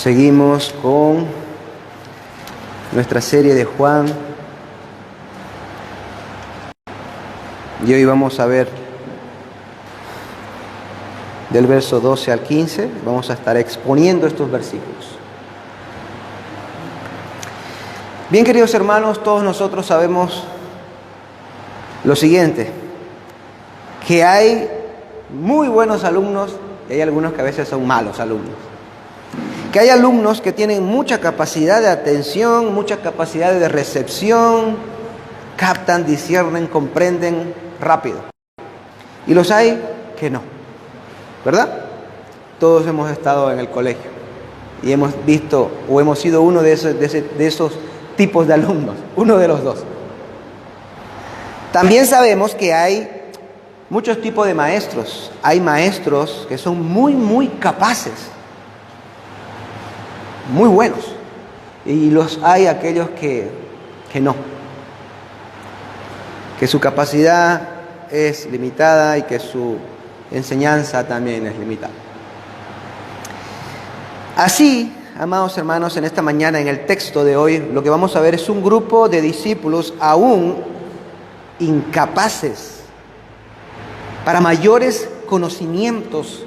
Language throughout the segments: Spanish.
Seguimos con nuestra serie de Juan. Y hoy vamos a ver del verso 12 al 15. Vamos a estar exponiendo estos versículos. Bien, queridos hermanos, todos nosotros sabemos lo siguiente, que hay muy buenos alumnos y hay algunos que a veces son malos alumnos. Que hay alumnos que tienen mucha capacidad de atención, mucha capacidad de recepción, captan, disciernen, comprenden rápido. Y los hay que no, ¿verdad? Todos hemos estado en el colegio y hemos visto o hemos sido uno de esos tipos de alumnos, uno de los dos. También sabemos que hay muchos tipos de maestros. Hay maestros que son muy capaces, muy buenos, y los hay aquellos que no, que su capacidad es limitada y que su enseñanza también es limitada. Así, amados hermanos, en esta mañana, en el texto de hoy, lo que vamos a ver es un grupo de discípulos aún incapaces para mayores conocimientos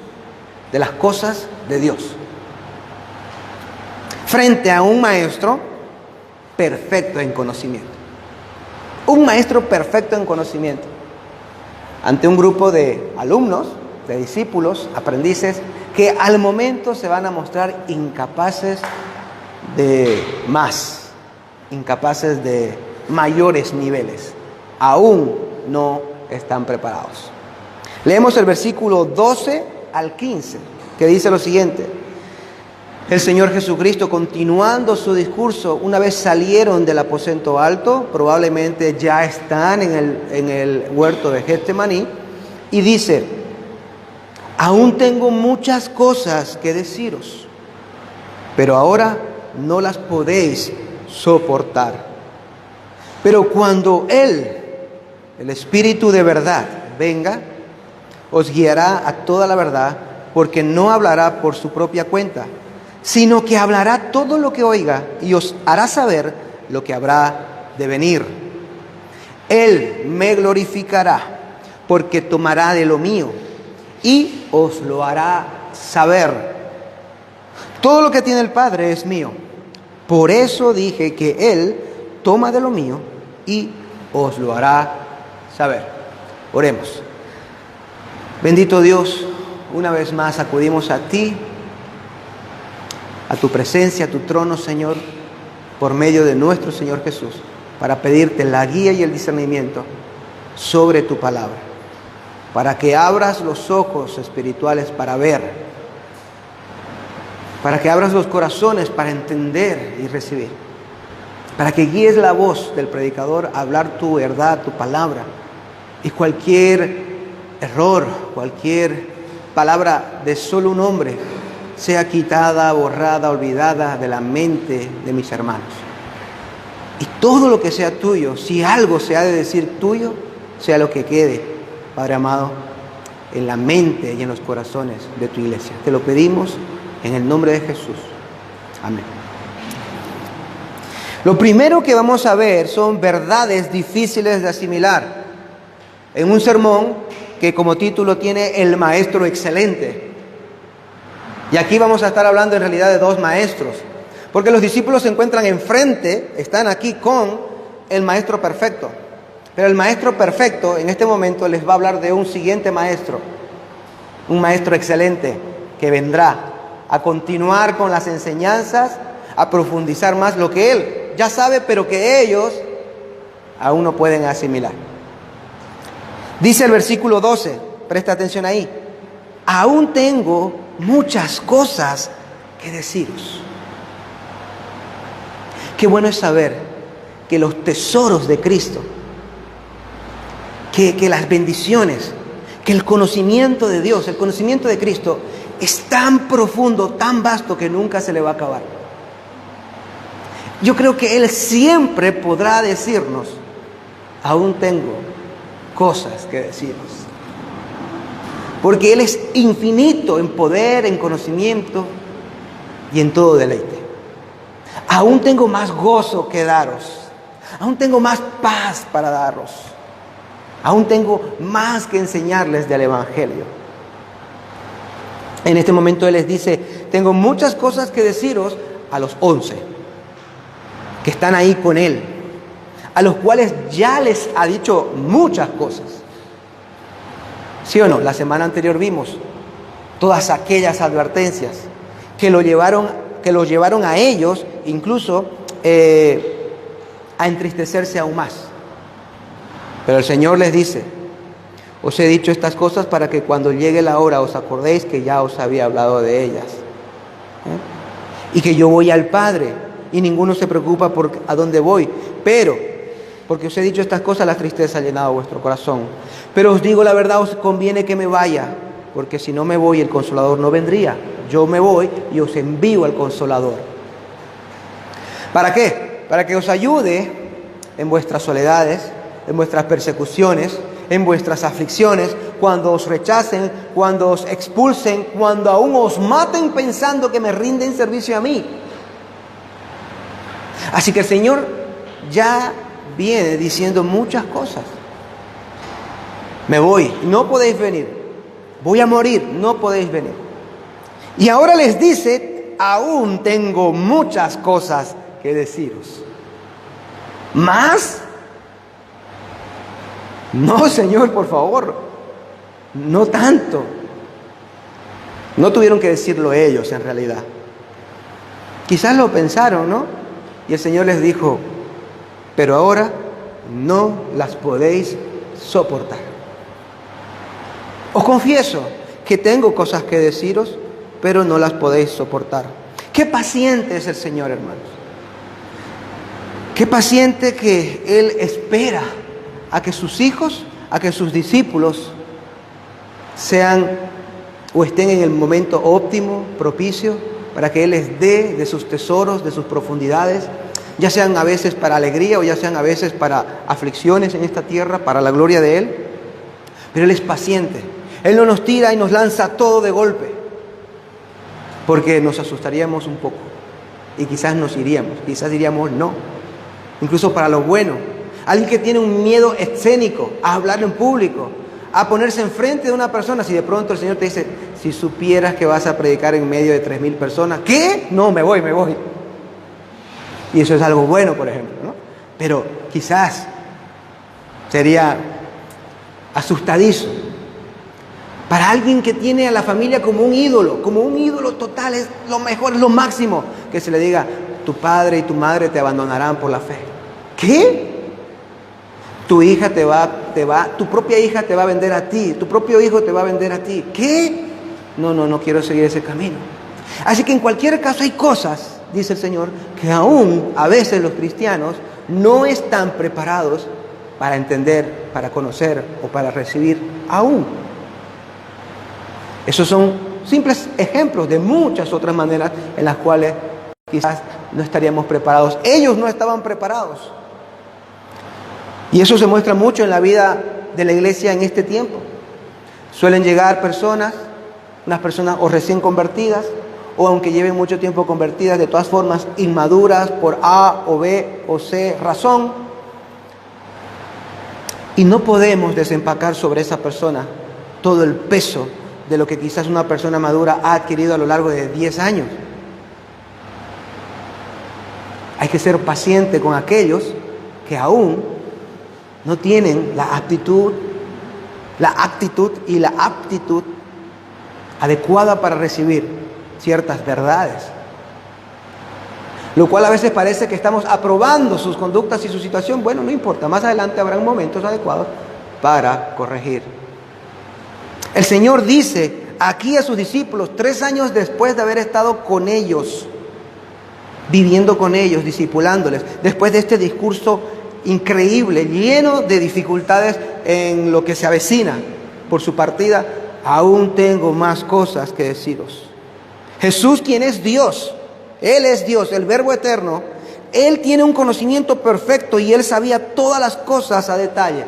de las cosas de Dios, frente a un maestro perfecto en conocimiento. Un maestro perfecto en conocimiento. Ante un grupo de alumnos, de discípulos, aprendices, que al momento se van a mostrar incapaces de más, incapaces de mayores niveles. Aún no están preparados. Leemos el versículo 12 al 15, que dice lo siguiente. El Señor Jesucristo, continuando su discurso, una vez salieron del aposento alto, probablemente ya están en el huerto de Getsemaní, y dice: aún tengo muchas cosas que deciros, pero ahora no las podéis soportar. Pero cuando Él, el Espíritu de verdad, venga, os guiará a toda la verdad, porque no hablará por su propia cuenta, sino que hablará todo lo que oiga y os hará saber lo que habrá de venir. Él me glorificará, porque tomará de lo mío y os lo hará saber. Todo lo que tiene el Padre es mío. Por eso dije que Él toma de lo mío y os lo hará saber. Oremos. Bendito Dios, una vez más acudimos a ti, a tu presencia, a tu trono, Señor, por medio de nuestro Señor Jesús, para pedirte la guía y el discernimiento sobre tu palabra, para que abras los ojos espirituales para ver, para que abras los corazones para entender y recibir, para que guíes la voz del predicador a hablar tu verdad, tu palabra, y cualquier error, cualquier palabra de solo un hombre sea quitada, borrada, olvidada de la mente de mis hermanos. Y todo lo que sea tuyo, si algo se ha de decir tuyo, sea lo que quede, Padre amado, en la mente y en los corazones de tu iglesia. Te lo pedimos en el nombre de Jesús. Amén. Lo primero que vamos a ver son verdades difíciles de asimilar en un sermón que como título tiene El Maestro Excelente. Y aquí vamos a estar hablando en realidad de dos maestros, porque los discípulos se encuentran enfrente, están aquí con el Maestro Perfecto. Pero el Maestro Perfecto en este momento les va a hablar de un siguiente maestro, un Maestro Excelente que vendrá a continuar con las enseñanzas, a profundizar más lo que Él ya sabe, pero que ellos aún no pueden asimilar. Dice el versículo 12, presta atención ahí: aún tengo muchas cosas que deciros. Qué bueno es saber que los tesoros de Cristo, que las bendiciones, que el conocimiento de Dios, el conocimiento de Cristo es tan profundo, tan vasto, que nunca se le va a acabar. Yo creo que Él siempre podrá decirnos: aún tengo cosas que deciros. Porque Él es infinito en poder, en conocimiento, y en todo deleite. Aún tengo más gozo que daros. Aún tengo más paz para daros. Aún tengo más que enseñarles del Evangelio. En este momento Él les dice, tengo muchas cosas que deciros a los 11 que están ahí con Él, a los cuales ya les ha dicho muchas cosas. ¿Sí o no? La semana anterior vimos todas aquellas advertencias que los llevaron a ellos incluso a entristecerse aún más. Pero el Señor les dice, os he dicho estas cosas para que cuando llegue la hora os acordéis que ya os había hablado de ellas. Y que yo voy al Padre y ninguno se preocupa por a dónde voy. Pero, porque os he dicho estas cosas, la tristeza ha llenado vuestro corazón. Pero os digo la verdad, os conviene que me vaya, porque si no me voy el Consolador no vendría. Yo me voy y os envío al Consolador. ¿Para qué? Para que os ayude en vuestras soledades, en vuestras persecuciones, en vuestras aflicciones, cuando os rechacen, cuando os expulsen, cuando aún os maten pensando que me rinden servicio a mí. Así que el Señor ya viene diciendo muchas cosas. Me voy, no podéis venir. Voy a morir, no podéis venir. Y ahora les dice, aún tengo muchas cosas que deciros. ¿Más? No, Señor, por favor, no tanto. No tuvieron que decirlo ellos en realidad. Quizás lo pensaron, ¿no? Y el Señor les dijo, pero ahora no las podéis soportar. Os confieso que tengo cosas que deciros, pero no las podéis soportar. Qué paciente es el Señor, hermanos. Qué paciente que Él espera a que sus hijos, a que sus discípulos sean o estén en el momento óptimo, propicio, para que Él les dé de sus tesoros, de sus profundidades, ya sean a veces para alegría o ya sean a veces para aflicciones en esta tierra, para la gloria de Él. Pero Él es paciente. Él no nos tira y nos lanza todo de golpe, porque nos asustaríamos un poco y quizás nos iríamos, quizás diríamos no, incluso para lo bueno. Alguien que tiene un miedo escénico a hablar en público, a ponerse enfrente de una persona, si de pronto el Señor te dice, si supieras que vas a predicar en medio de 3,000 personas, ¿qué? No, me voy. Y eso es algo bueno, por ejemplo, ¿no? Pero quizás sería asustadizo. Para alguien que tiene a la familia como un ídolo total, es lo mejor, es lo máximo, que se le diga, tu padre y tu madre te abandonarán por la fe. ¿Qué? Tu propia hija te va a vender a ti, tu propio hijo te va a vender a ti. ¿Qué? No quiero seguir ese camino. Así que en cualquier caso hay cosas, dice el Señor, que aún a veces los cristianos no están preparados para entender, para conocer o para recibir aún. Esos son simples ejemplos de muchas otras maneras en las cuales quizás no estaríamos preparados. Ellos no estaban preparados. Y eso se muestra mucho en la vida de la iglesia en este tiempo. Suelen llegar unas personas o recién convertidas, o aunque lleven mucho tiempo convertidas, de todas formas inmaduras por A o B o C razón. Y no podemos desempacar sobre esa persona todo el peso de lo que quizás una persona madura ha adquirido a lo largo de 10 años. Hay que ser paciente con aquellos que aún no tienen la actitud y la aptitud adecuada para recibir ciertas verdades. Lo cual a veces parece que estamos aprobando sus conductas y su situación. Bueno, no importa, más adelante habrán momentos adecuados para corregir. El Señor dice aquí a sus discípulos, 3 años después de haber estado con ellos, viviendo con ellos, discipulándoles, después de este discurso increíble, lleno de dificultades en lo que se avecina por su partida, aún tengo más cosas que deciros. Jesús, quien es Dios, Él es Dios, el Verbo eterno, Él tiene un conocimiento perfecto y Él sabía todas las cosas a detalle.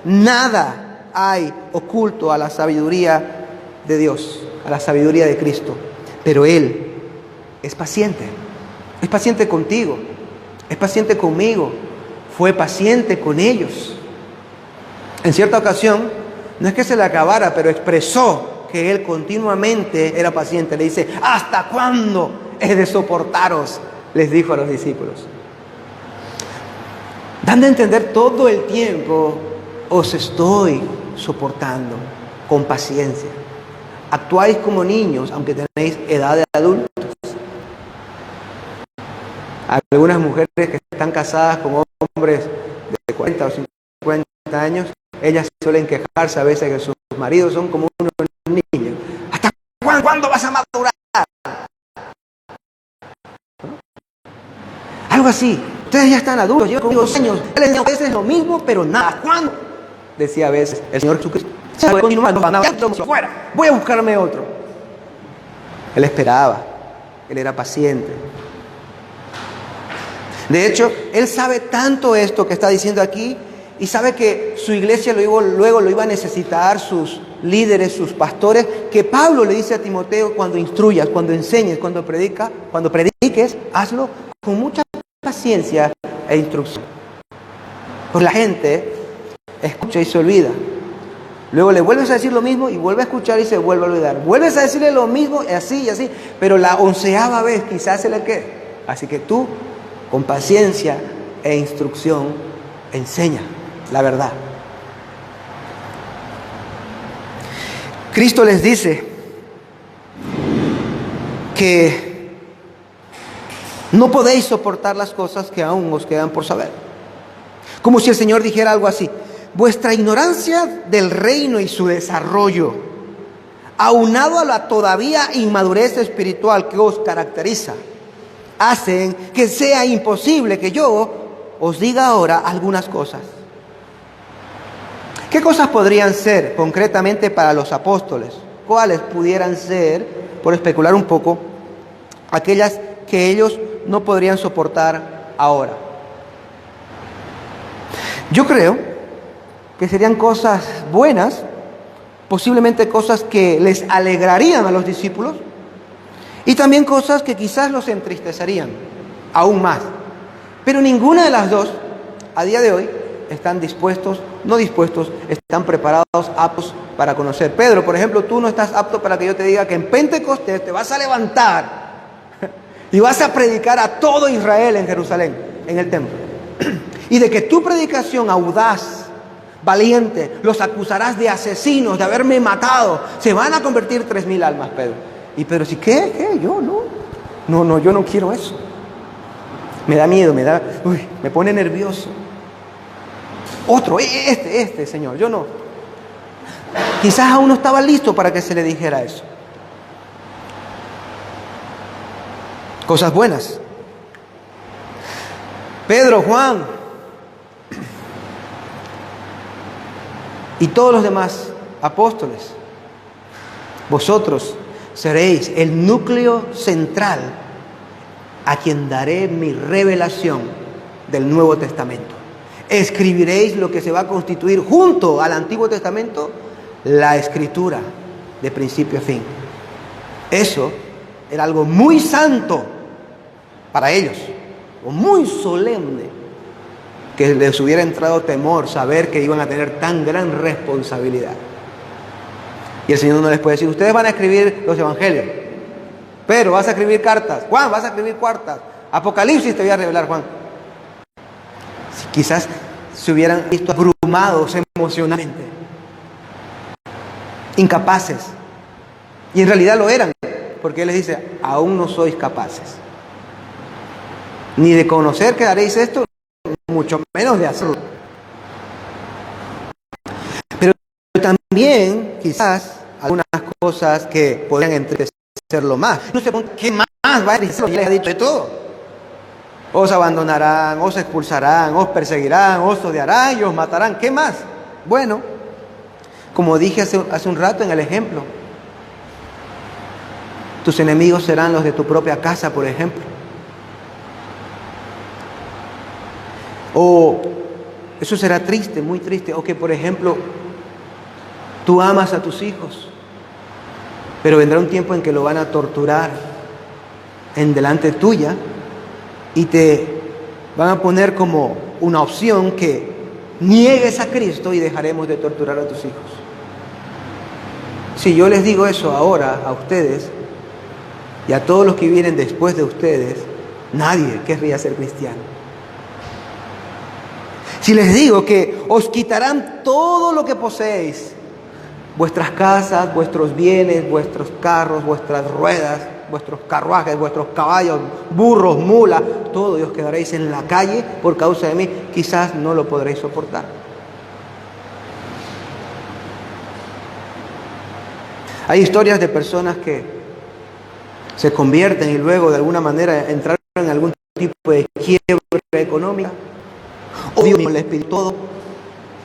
Nada hay oculto a la sabiduría de Dios, a la sabiduría de Cristo. Pero Él es paciente. Es paciente contigo. Es paciente conmigo. Fue paciente con ellos. En cierta ocasión, no es que se le acabara, pero expresó que él continuamente era paciente. Le dice, ¿hasta cuándo he de soportaros? Les dijo a los discípulos. Dando a entender todo el tiempo, os estoy soportando con paciencia. Actuáis como niños, aunque tenéis edad de adultos. Algunas mujeres que están casadas con hombres de 40 o 50 años, ellas suelen quejarse a veces que sus maridos son como unos niños. ¿Hasta cuándo vas a madurar? Algo así. Ustedes ya están adultos, llevan 2 años. Él les dice a veces lo mismo, pero nada. ¿Cuándo? Decía a veces el Señor Jesucristo. Voy a buscarme otro. Él esperaba. Él era paciente. De hecho, Él sabe tanto esto que está diciendo aquí y sabe que su iglesia luego lo iba a necesitar, sus líderes, sus pastores, que Pablo le dice a Timoteo, cuando instruyas, cuando enseñes, cuando prediques, hazlo con mucha paciencia e instrucción. Pues la gente escucha y se olvida. Luego le vuelves a decir lo mismo y vuelve a escuchar y se vuelve a olvidar. Vuelves a decirle lo mismo y así, pero la 11ª vez quizás se le quede. Así que tú, con paciencia e instrucción, enseña la verdad. Cristo les dice que no podéis soportar las cosas que aún os quedan por saber. Como si el Señor dijera algo así: vuestra ignorancia del reino y su desarrollo, aunado a la todavía inmadurez espiritual que os caracteriza, hacen que sea imposible que yo os diga ahora algunas cosas. ¿Qué cosas podrían ser concretamente para los apóstoles? ¿Cuáles pudieran ser, por especular un poco, aquellas que ellos no podrían soportar ahora? Yo creo que serían cosas buenas, posiblemente cosas que les alegrarían a los discípulos, y también cosas que quizás los entristecerían aún más. Pero ninguna de las dos, a día de hoy, están dispuestos, no dispuestos, están preparados, aptos para conocer. Pedro, por ejemplo, tú no estás apto para que yo te diga que en Pentecostés te vas a levantar y vas a predicar a todo Israel en Jerusalén, en el templo. Y de que tu predicación audaz, valiente, los acusarás de asesinos, de haberme matado. Se van a convertir 3,000 almas, Pedro. Y Pedro dice, ¿qué? Yo no, yo no quiero eso. Me da miedo, me pone nervioso. Otro, este, Señor, yo no. Quizás aún no estaba listo para que se le dijera eso. Cosas buenas. Pedro, Juan y todos los demás apóstoles, vosotros seréis el núcleo central a quien daré mi revelación del Nuevo Testamento. Escribiréis lo que se va a constituir junto al Antiguo Testamento, la Escritura de principio a fin. Eso era algo muy santo para ellos, o muy solemne, que les hubiera entrado temor saber que iban a tener tan gran responsabilidad. Y el Señor no les puede decir, ustedes van a escribir los evangelios, Pedro, vas a escribir cartas, Juan, vas a escribir cartas, Apocalipsis te voy a revelar, Juan. Quizás se hubieran visto abrumados emocionalmente, incapaces, y en realidad lo eran, porque Él les dice, aún no sois capaces, ni de conocer que haréis esto, mucho menos de hacerlo. Pero también quizás algunas cosas que podrían entristecerlo más. No sé qué más va a decir, ya les ha dicho de todo. Os abandonarán, os expulsarán, os perseguirán, os odiarán y os matarán. ¿Qué más? Bueno, como dije hace un rato en el ejemplo, tus enemigos serán los de tu propia casa, por ejemplo. O eso será triste, muy triste. O que, por ejemplo, tú amas a tus hijos, pero vendrá un tiempo en que lo van a torturar, en delante tuya y te van a poner como una opción que niegues a Cristo y dejaremos de torturar a tus hijos. Si yo les digo eso ahora a ustedes y a todos los que vienen después de ustedes, nadie querría ser cristiano. Si les digo que os quitarán todo lo que poseéis, vuestras casas, vuestros bienes, vuestros carros, vuestras ruedas, vuestros carruajes, vuestros caballos, burros, mulas, todo, y os quedaréis en la calle por causa de mí, quizás no lo podréis soportar. Hay historias de personas que se convierten y luego de alguna manera entraron en algún tipo de quiebra económica. O Dios les pidió todo.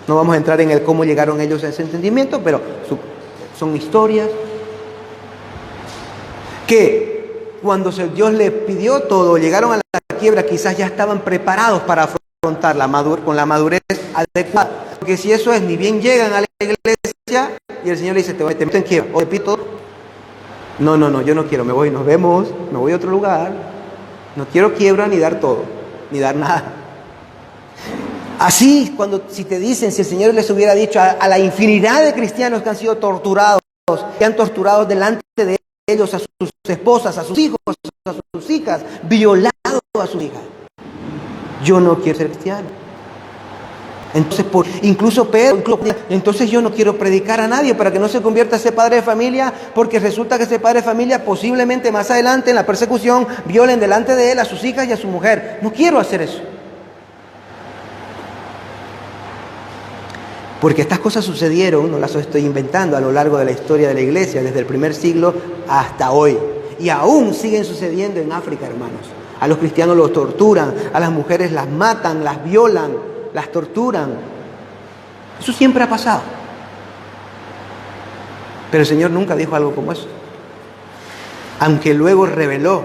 No vamos a entrar en el cómo llegaron ellos a ese entendimiento, pero son historias que cuando Dios les pidió todo, llegaron a la quiebra, quizás ya estaban preparados para afrontarla con la madurez adecuada. Porque si eso es, ni bien llegan a la iglesia y el Señor le dice, te meto en quiebra, o te pito, no, yo no quiero, me voy, nos vemos, me voy a otro lugar, no quiero quiebra ni dar todo, ni dar nada. Así, si te dicen, si el Señor les hubiera dicho a la infinidad de cristianos que han sido torturados, que han torturado delante de ellos a sus esposas, a sus hijos, a sus hijas, violado a sus hijas, yo no quiero ser cristiano. Entonces, incluso Pedro, entonces yo no quiero predicar a nadie para que no se convierta ese padre de familia, porque resulta que ese padre de familia posiblemente más adelante en la persecución violen delante de él a sus hijas y a su mujer. No quiero hacer eso. Porque estas cosas sucedieron, no las estoy inventando, a lo largo de la historia de la iglesia, desde el primer siglo hasta hoy. Y aún siguen sucediendo en África, hermanos. A los cristianos los torturan, a las mujeres las matan, las violan, las torturan. Eso siempre ha pasado. Pero el Señor nunca dijo algo como eso. Aunque luego reveló,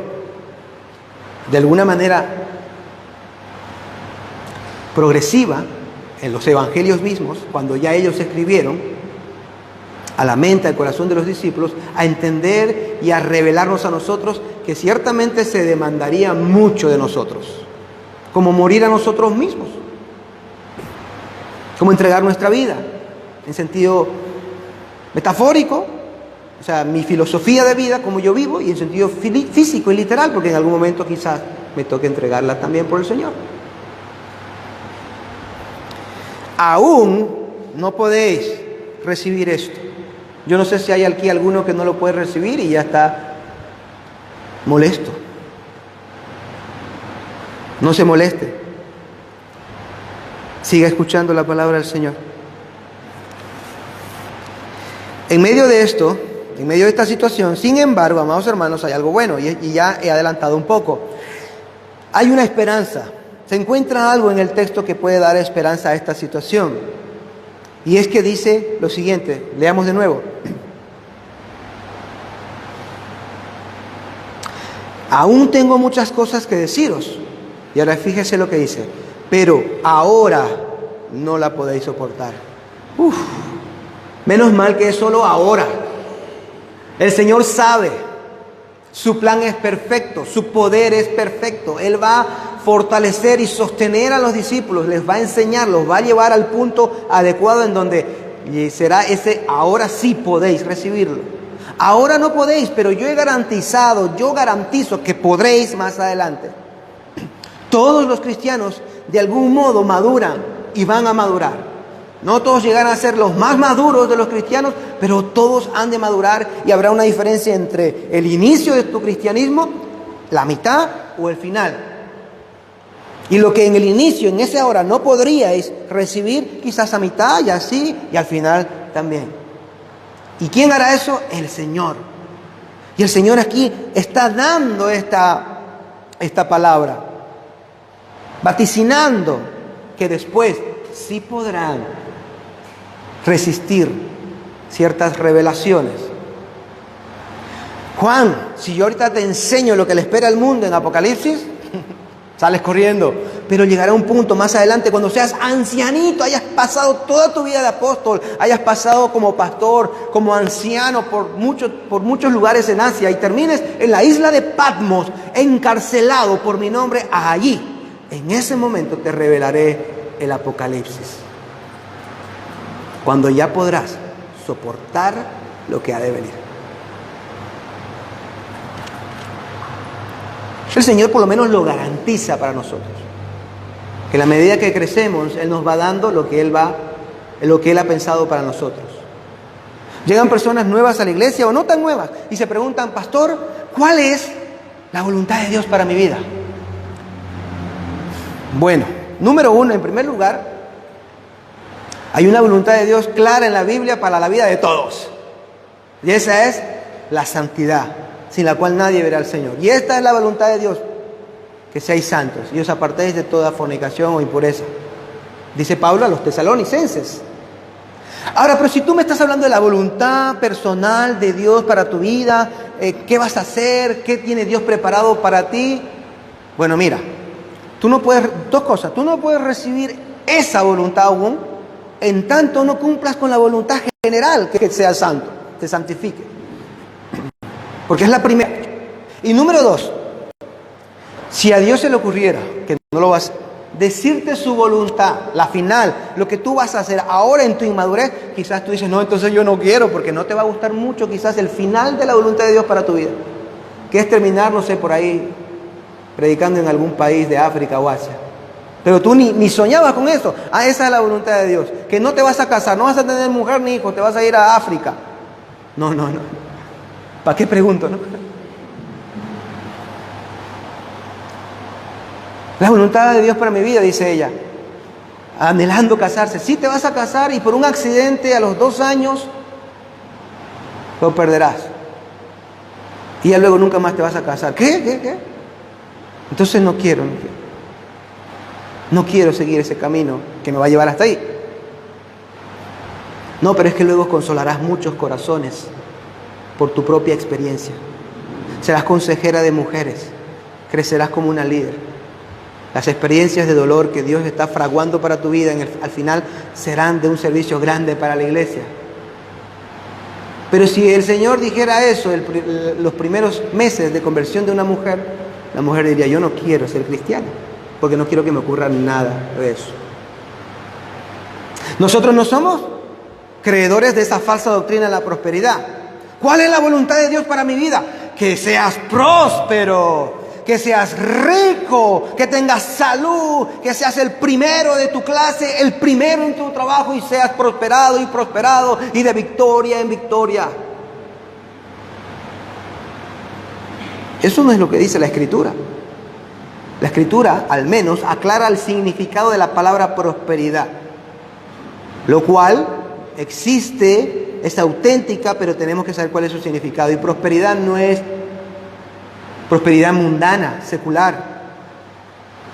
de alguna manera progresiva, en los evangelios mismos, cuando ya ellos escribieron, a la mente, al corazón de los discípulos, a entender y a revelarnos a nosotros que ciertamente se demandaría mucho de nosotros, como morir a nosotros mismos, como entregar nuestra vida, en sentido metafórico, o sea, mi filosofía de vida, como yo vivo, y en sentido físico y literal, porque en algún momento quizás me toque entregarla también por el Señor. Aún no podéis recibir esto. Yo no sé si hay aquí alguno que no lo puede recibir y ya está molesto. No se moleste. Siga escuchando la palabra del Señor. En medio de esto, en medio de esta situación, sin embargo, amados hermanos, hay algo bueno y ya he adelantado un poco. Hay una esperanza. Se encuentra algo en el texto que puede dar esperanza a esta situación. Y es que dice lo siguiente, leamos de nuevo. Aún tengo muchas cosas que deciros. Y ahora fíjese lo que dice. Pero ahora no la podéis soportar. Menos mal que es solo ahora. El Señor sabe. Su plan es perfecto. Su poder es perfecto. Él va a fortalecer y sostener a los discípulos. Les va a enseñar. Los va a llevar al punto adecuado en donde será ese ahora sí podéis recibirlo. Ahora no podéis, pero yo garantizo que podréis más adelante. Todos los cristianos de algún modo maduran y van a madurar. No todos llegarán a ser los más maduros de los cristianos, pero todos han de madurar y habrá una diferencia entre el inicio de tu cristianismo, la mitad o el final. Y lo que en el inicio, en ese ahora, no podríais recibir, quizás a mitad y así, y al final también. ¿Y quién hará eso? El Señor. Y el Señor aquí está dando esta palabra, vaticinando que después sí podrán resistir ciertas revelaciones. Juan, si yo ahorita te enseño lo que le espera al mundo en Apocalipsis, sales corriendo. pero llegará un punto más adelante cuando seas ancianito, hayas pasado toda tu vida de apóstol, hayas pasado como pastor, como anciano por muchos lugares en Asia y termines en la isla de Patmos, encarcelado por mi nombre. Allí, en ese momento te revelaré el Apocalipsis, cuando ya podrás soportar lo que ha de venir. El Señor por lo menos lo garantiza para nosotros, que a la medida que crecemos, Él nos va dando lo que Él ha pensado para nosotros. Llegan personas nuevas a la iglesia o no tan nuevas y se preguntan: pastor, ¿cuál es la voluntad de Dios para mi vida? Bueno, número uno, en primer lugar, hay una voluntad de Dios clara en la Biblia para la vida de todos, y esa es la santidad, sin la cual nadie verá al Señor. Y esta es la voluntad de Dios: que seáis santos y os apartéis de toda fornicación o impureza, dice Pablo a los tesalonicenses. Ahora, pero si tú me estás hablando de la voluntad personal de Dios para tu vida, ¿qué vas a hacer? ¿Qué tiene Dios preparado para ti? Bueno, mira, tú no puedes, dos cosas: tú no puedes recibir esa voluntad aún en tanto no cumplas con la voluntad general, que seas santo, te santifique, porque es la primera. Y número dos, si a Dios se le ocurriera, que no lo va a hacer, decirte su voluntad, la final, lo que tú vas a hacer ahora en tu inmadurez, quizás tú dices: no, entonces yo no quiero, porque no te va a gustar mucho quizás el final de la voluntad de Dios para tu vida, que es terminar, no sé, por ahí predicando en algún país de África o Asia. Pero tú ni soñabas con eso. Esa es la voluntad de Dios, que no te vas a casar, no vas a tener mujer ni hijos, te vas a ir a África. No. ¿Para qué pregunto, no? La voluntad de Dios para mi vida, dice ella, anhelando casarse. Sí, te vas a casar y por un accidente a los 2 años lo perderás. Y ya luego nunca más te vas a casar. ¿Qué? Entonces no quiero. No quiero seguir ese camino que me va a llevar hasta ahí. No, pero es que luego consolarás muchos corazones por tu propia experiencia. Serás consejera de mujeres. Crecerás como una líder. Las experiencias de dolor que Dios está fraguando para tu vida al final serán de un servicio grande para la iglesia. Pero si el Señor dijera eso los primeros meses de conversión de una mujer, la mujer diría: yo no quiero ser cristiana, porque no quiero que me ocurra nada de eso. Nosotros no somos creedores de esa falsa doctrina de la prosperidad. ¿Cuál es la voluntad de Dios para mi vida? Que seas próspero, que seas rico, que tengas salud, que seas el primero de tu clase, el primero en tu trabajo, y seas prosperado y de victoria en victoria. Eso no es lo que dice la Escritura. La Escritura, al menos, aclara el significado de la palabra prosperidad, lo cual existe, es auténtica, pero tenemos que saber cuál es su significado. Y prosperidad no es prosperidad mundana, secular.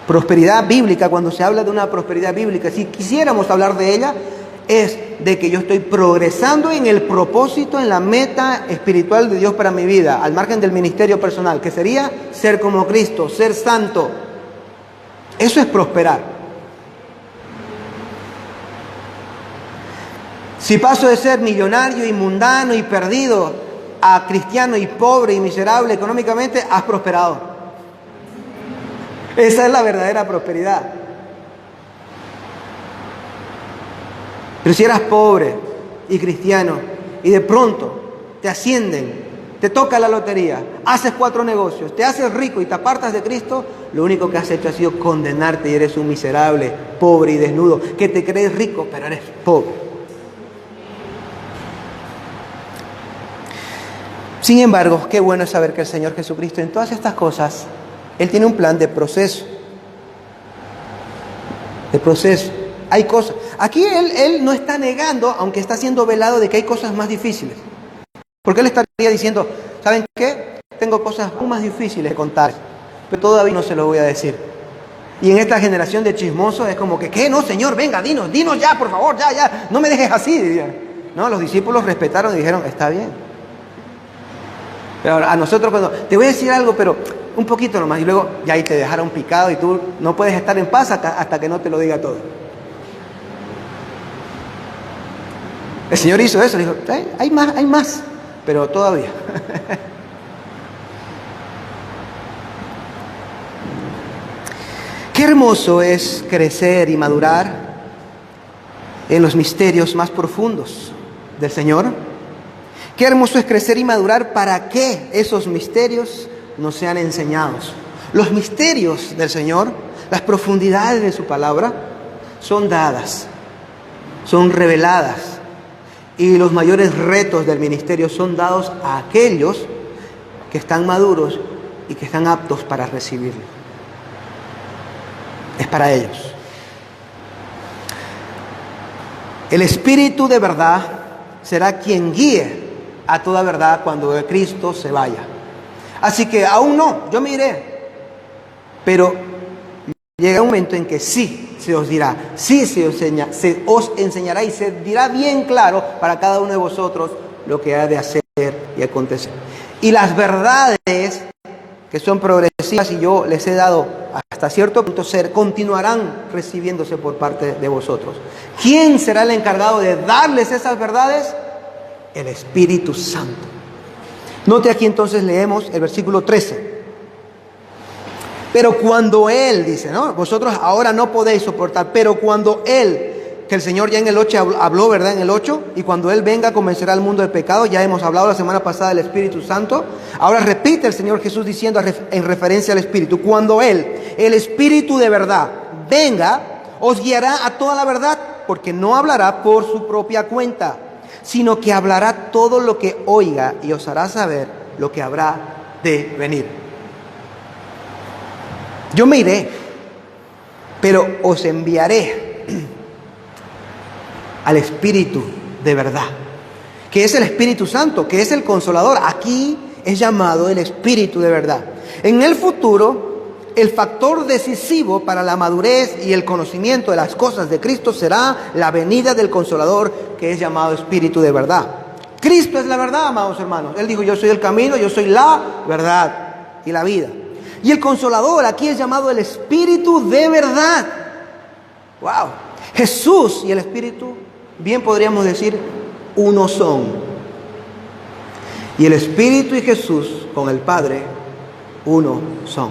Prosperidad bíblica, cuando se habla de una prosperidad bíblica, si quisiéramos hablar de ella, es de que yo estoy progresando en el propósito, en la meta espiritual de Dios para mi vida, al margen del ministerio personal, que sería ser como Cristo, ser santo. Eso es prosperar. Si paso de ser millonario y mundano y perdido a cristiano y pobre y miserable económicamente, has prosperado. Esa es la verdadera prosperidad. Pero si eras pobre y cristiano y de pronto te ascienden, te toca la lotería, haces 4 negocios, te haces rico y te apartas de Cristo, lo único que has hecho ha sido condenarte y eres un miserable, pobre y desnudo, que te crees rico pero eres pobre. Sin embargo, qué bueno es saber que el Señor Jesucristo en todas estas cosas, Él tiene un plan de proceso. De proceso. Hay cosas. Aquí Él no está negando, aunque está siendo velado, de que hay cosas más difíciles. Porque Él estaría diciendo: ¿saben qué? Tengo cosas aún más difíciles de contar, pero todavía no se lo voy a decir. Y en esta generación de chismosos es como que: ¿qué? No, Señor, venga, dinos ya, por favor, ya, no me dejes así, dirían. No, los discípulos respetaron y dijeron: está bien. Pero a nosotros, cuando te voy a decir algo, pero un poquito nomás, y luego ya ahí te dejaron picado y tú no puedes estar en paz hasta que no te lo diga todo. El Señor hizo eso, dijo, hay más, pero todavía. Qué hermoso es crecer y madurar en los misterios más profundos del Señor. Qué hermoso es crecer y madurar para que esos misterios nos sean enseñados. Los misterios del Señor, las profundidades de su palabra, son dadas, son reveladas. Y los mayores retos del ministerio son dados a aquellos que están maduros y que están aptos para recibirlo. Es para ellos. El Espíritu de verdad será quien guíe a toda verdad cuando el Cristo se vaya. Así que aún no, yo me iré. Pero llega un momento en que sí se os dirá, sí se os enseñará y se dirá bien claro para cada uno de vosotros lo que ha de hacer y acontecer. Y las verdades que son progresivas y yo les he dado hasta cierto punto continuarán recibiéndose por parte de vosotros. ¿Quién será el encargado de darles esas verdades? El Espíritu Santo. Note aquí entonces leemos el versículo 13. Pero cuando Él, dice, ¿no? Vosotros ahora no podéis soportar, pero cuando Él, que el Señor ya en el 8 habló, ¿verdad? En el 8, y cuando Él venga convencerá al mundo del pecado. Ya hemos hablado la semana pasada del Espíritu Santo. Ahora repite el Señor Jesús diciendo en referencia al Espíritu, cuando Él, el Espíritu de verdad, venga, os guiará a toda la verdad, porque no hablará por su propia cuenta, sino que hablará todo lo que oiga y os hará saber lo que habrá de venir. Yo me iré, pero os enviaré al Espíritu de verdad, que es el Espíritu Santo, que es el Consolador. Aquí es llamado el Espíritu de verdad. En el futuro, el factor decisivo para la madurez y el conocimiento de las cosas de Cristo será la venida del Consolador, que es llamado Espíritu de verdad. Cristo es la verdad, amados hermanos. Él dijo, yo soy el camino, yo soy la verdad y la vida. Y el Consolador aquí es llamado el Espíritu de verdad. ¡Wow! Jesús y el Espíritu, bien podríamos decir, uno son. Y el Espíritu y Jesús con el Padre, uno son.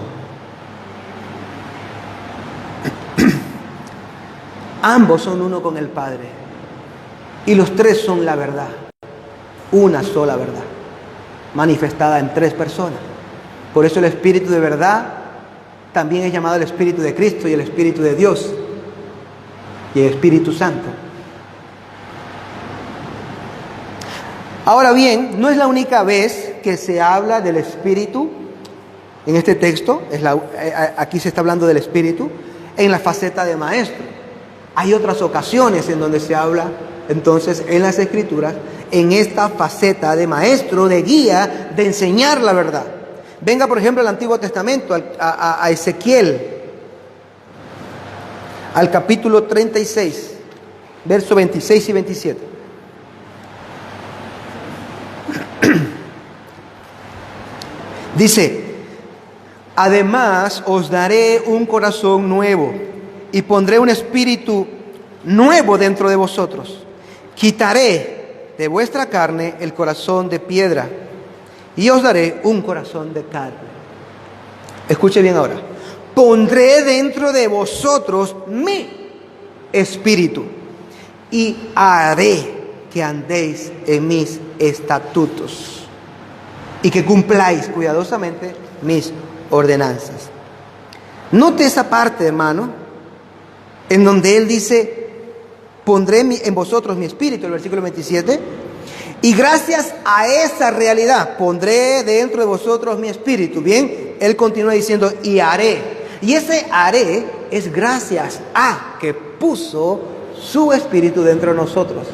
Ambos son uno con el Padre. Y los tres son la verdad. Una sola verdad, manifestada en tres personas. Por eso el Espíritu de verdad también es llamado el Espíritu de Cristo y el Espíritu de Dios y el Espíritu Santo. Ahora bien, no es la única vez que se habla del Espíritu en este texto. Aquí se está hablando del Espíritu en la faceta de maestro. Hay otras ocasiones en donde se habla entonces en las Escrituras en esta faceta de maestro, de guía, de enseñar la verdad. Venga, por ejemplo, al Antiguo Testamento, a Ezequiel, al capítulo 36, versos 26 y 27. Dice, además os daré un corazón nuevo y pondré un espíritu nuevo dentro de vosotros. Quitaré de vuestra carne el corazón de piedra y os daré un corazón de carne. Escuche bien ahora. Pondré dentro de vosotros mi espíritu y haré que andéis en mis estatutos y que cumpláis cuidadosamente mis ordenanzas. Note esa parte, hermano, en donde él dice, pondré en vosotros mi espíritu, el versículo 27, y gracias a esa realidad, pondré dentro de vosotros mi espíritu. Bien, él continúa diciendo, y haré. Y ese haré es gracias a que puso su espíritu dentro de nosotros.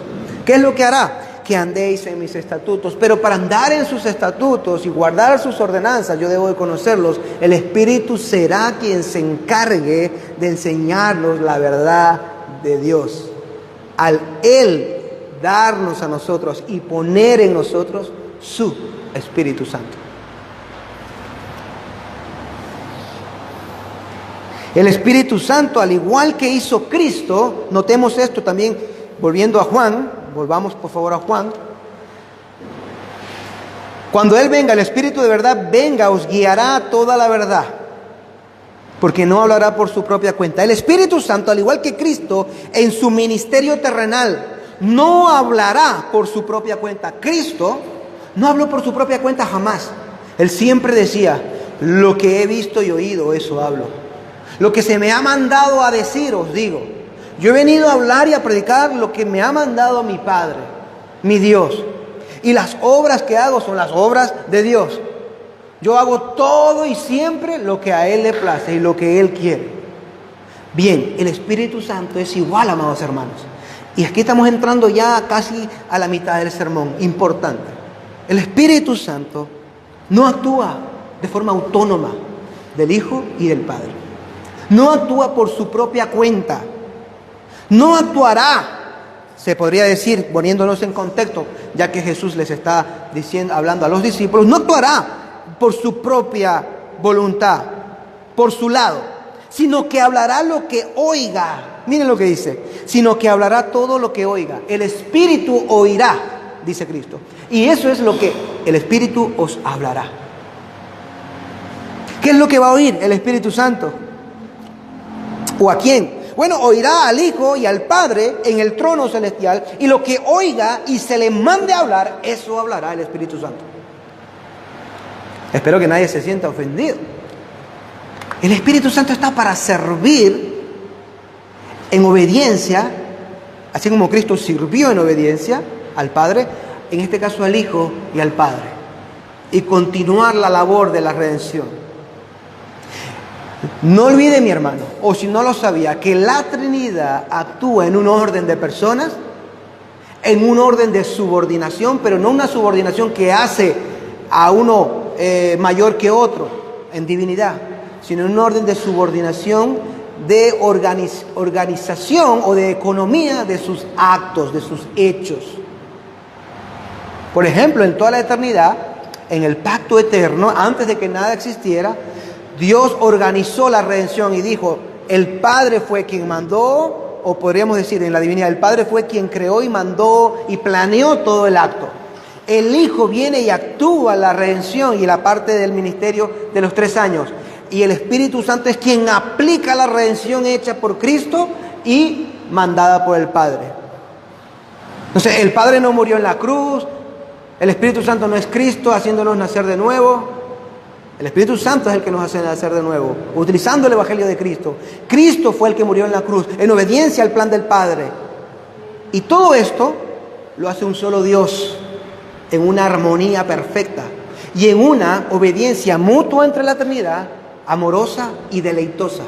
¿Qué es lo que hará? Que andéis en mis estatutos. Pero para andar en sus estatutos y guardar sus ordenanzas, yo debo de conocerlos. El Espíritu será quien se encargue de enseñarnos la verdad de Dios. Al Él darnos a nosotros y poner en nosotros su Espíritu Santo. El Espíritu Santo, al igual que hizo Cristo, notemos esto también, volviendo a Juan, volvamos por favor a Juan. Cuando Él venga, el Espíritu de verdad venga, os guiará a toda la verdad, porque no hablará por su propia cuenta. El Espíritu Santo, al igual que Cristo, en su ministerio terrenal, no hablará por su propia cuenta. Cristo no habló por su propia cuenta jamás. Él siempre decía, lo que he visto y oído, eso hablo. Lo que se me ha mandado a decir, os digo. Yo he venido a hablar y a predicar lo que me ha mandado mi Padre, mi Dios. Y las obras que hago son las obras de Dios. Yo hago todo y siempre lo que a Él le place y lo que Él quiere. Bien, el Espíritu Santo es igual, amados hermanos. Y aquí estamos entrando ya casi a la mitad del sermón. Importante. El Espíritu Santo no actúa de forma autónoma del Hijo y del Padre. No actúa por su propia cuenta. No actuará, se podría decir, poniéndonos en contexto, ya que Jesús les está diciendo, hablando a los discípulos, no actuará por su propia voluntad, por su lado, sino que hablará lo que oiga. Miren lo que dice, sino que hablará todo lo que oiga. El Espíritu oirá, dice Cristo. Y eso es lo que el Espíritu os hablará. ¿Qué es lo que va a oír el Espíritu Santo? ¿O a quién? Bueno, oirá al Hijo y al Padre en el trono celestial, y lo que oiga y se le mande a hablar, eso hablará el Espíritu Santo. Espero que nadie se sienta ofendido. El Espíritu Santo está para servir en obediencia, así como Cristo sirvió en obediencia al Padre, en este caso al Hijo y al Padre, y continuar la labor de la redención. No olvide, mi hermano, o si no lo sabía, que la Trinidad actúa en un orden de personas, en un orden de subordinación, pero no una subordinación que hace a uno mayor que otro en divinidad, sino en un orden de subordinación, de organización o de economía de sus actos, de sus hechos. Por ejemplo, en toda la eternidad, en el pacto eterno, antes de que nada existiera, Dios organizó la redención y dijo, el Padre fue quien mandó, o podríamos decir en la divinidad, el Padre fue quien creó y mandó y planeó todo el acto. El Hijo viene y actúa la redención y la parte del ministerio de los 3 años. Y el Espíritu Santo es quien aplica la redención hecha por Cristo y mandada por el Padre. Entonces, el Padre no murió en la cruz, el Espíritu Santo no es Cristo haciéndonos nacer de nuevo. El Espíritu Santo es el que nos hace nacer de nuevo, utilizando el Evangelio de Cristo. Cristo fue el que murió en la cruz, en obediencia al plan del Padre. Y todo esto lo hace un solo Dios, en una armonía perfecta y en una obediencia mutua entre la Trinidad, amorosa y deleitosa.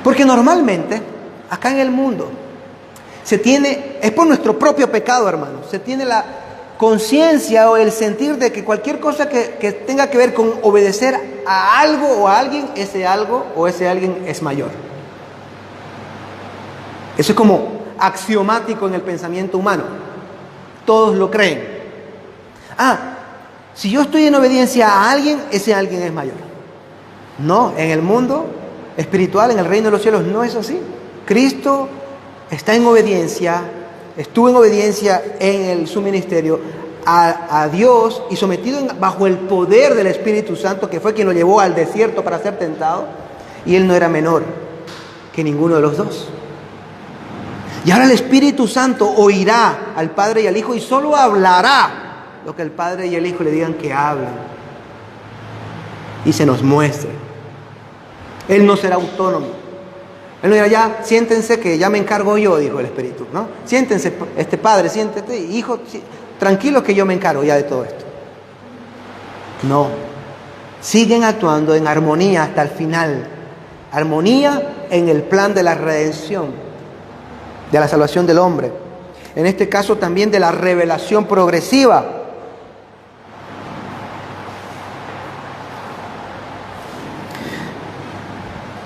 Porque normalmente, acá en el mundo, es por nuestro propio pecado, hermanos, se tiene la conciencia o el sentir de que cualquier cosa que tenga que ver con obedecer a algo o a alguien, ese algo o ese alguien es mayor. Eso es como axiomático en el pensamiento humano. Todos lo creen. Si yo estoy en obediencia a alguien, ese alguien es mayor. No, en el mundo espiritual, en el reino de los cielos, no es así. Cristo está en obediencia, estuvo en obediencia en su ministerio a Dios y sometido bajo el poder del Espíritu Santo, que fue quien lo llevó al desierto para ser tentado, y él no era menor que ninguno de los dos. Y ahora el Espíritu Santo oirá al Padre y al Hijo y solo hablará lo que el Padre y el Hijo le digan que hablen y se nos muestre. Él no será autónomo. Él no dirá, ya, siéntense que ya me encargo yo, dijo el Espíritu, ¿no? Siéntense, Padre, siéntete, Hijo, tranquilo que yo me encargo ya de todo esto. No, siguen actuando en armonía hasta el final. Armonía en el plan de la redención, de la salvación del hombre. En este caso también de la revelación progresiva.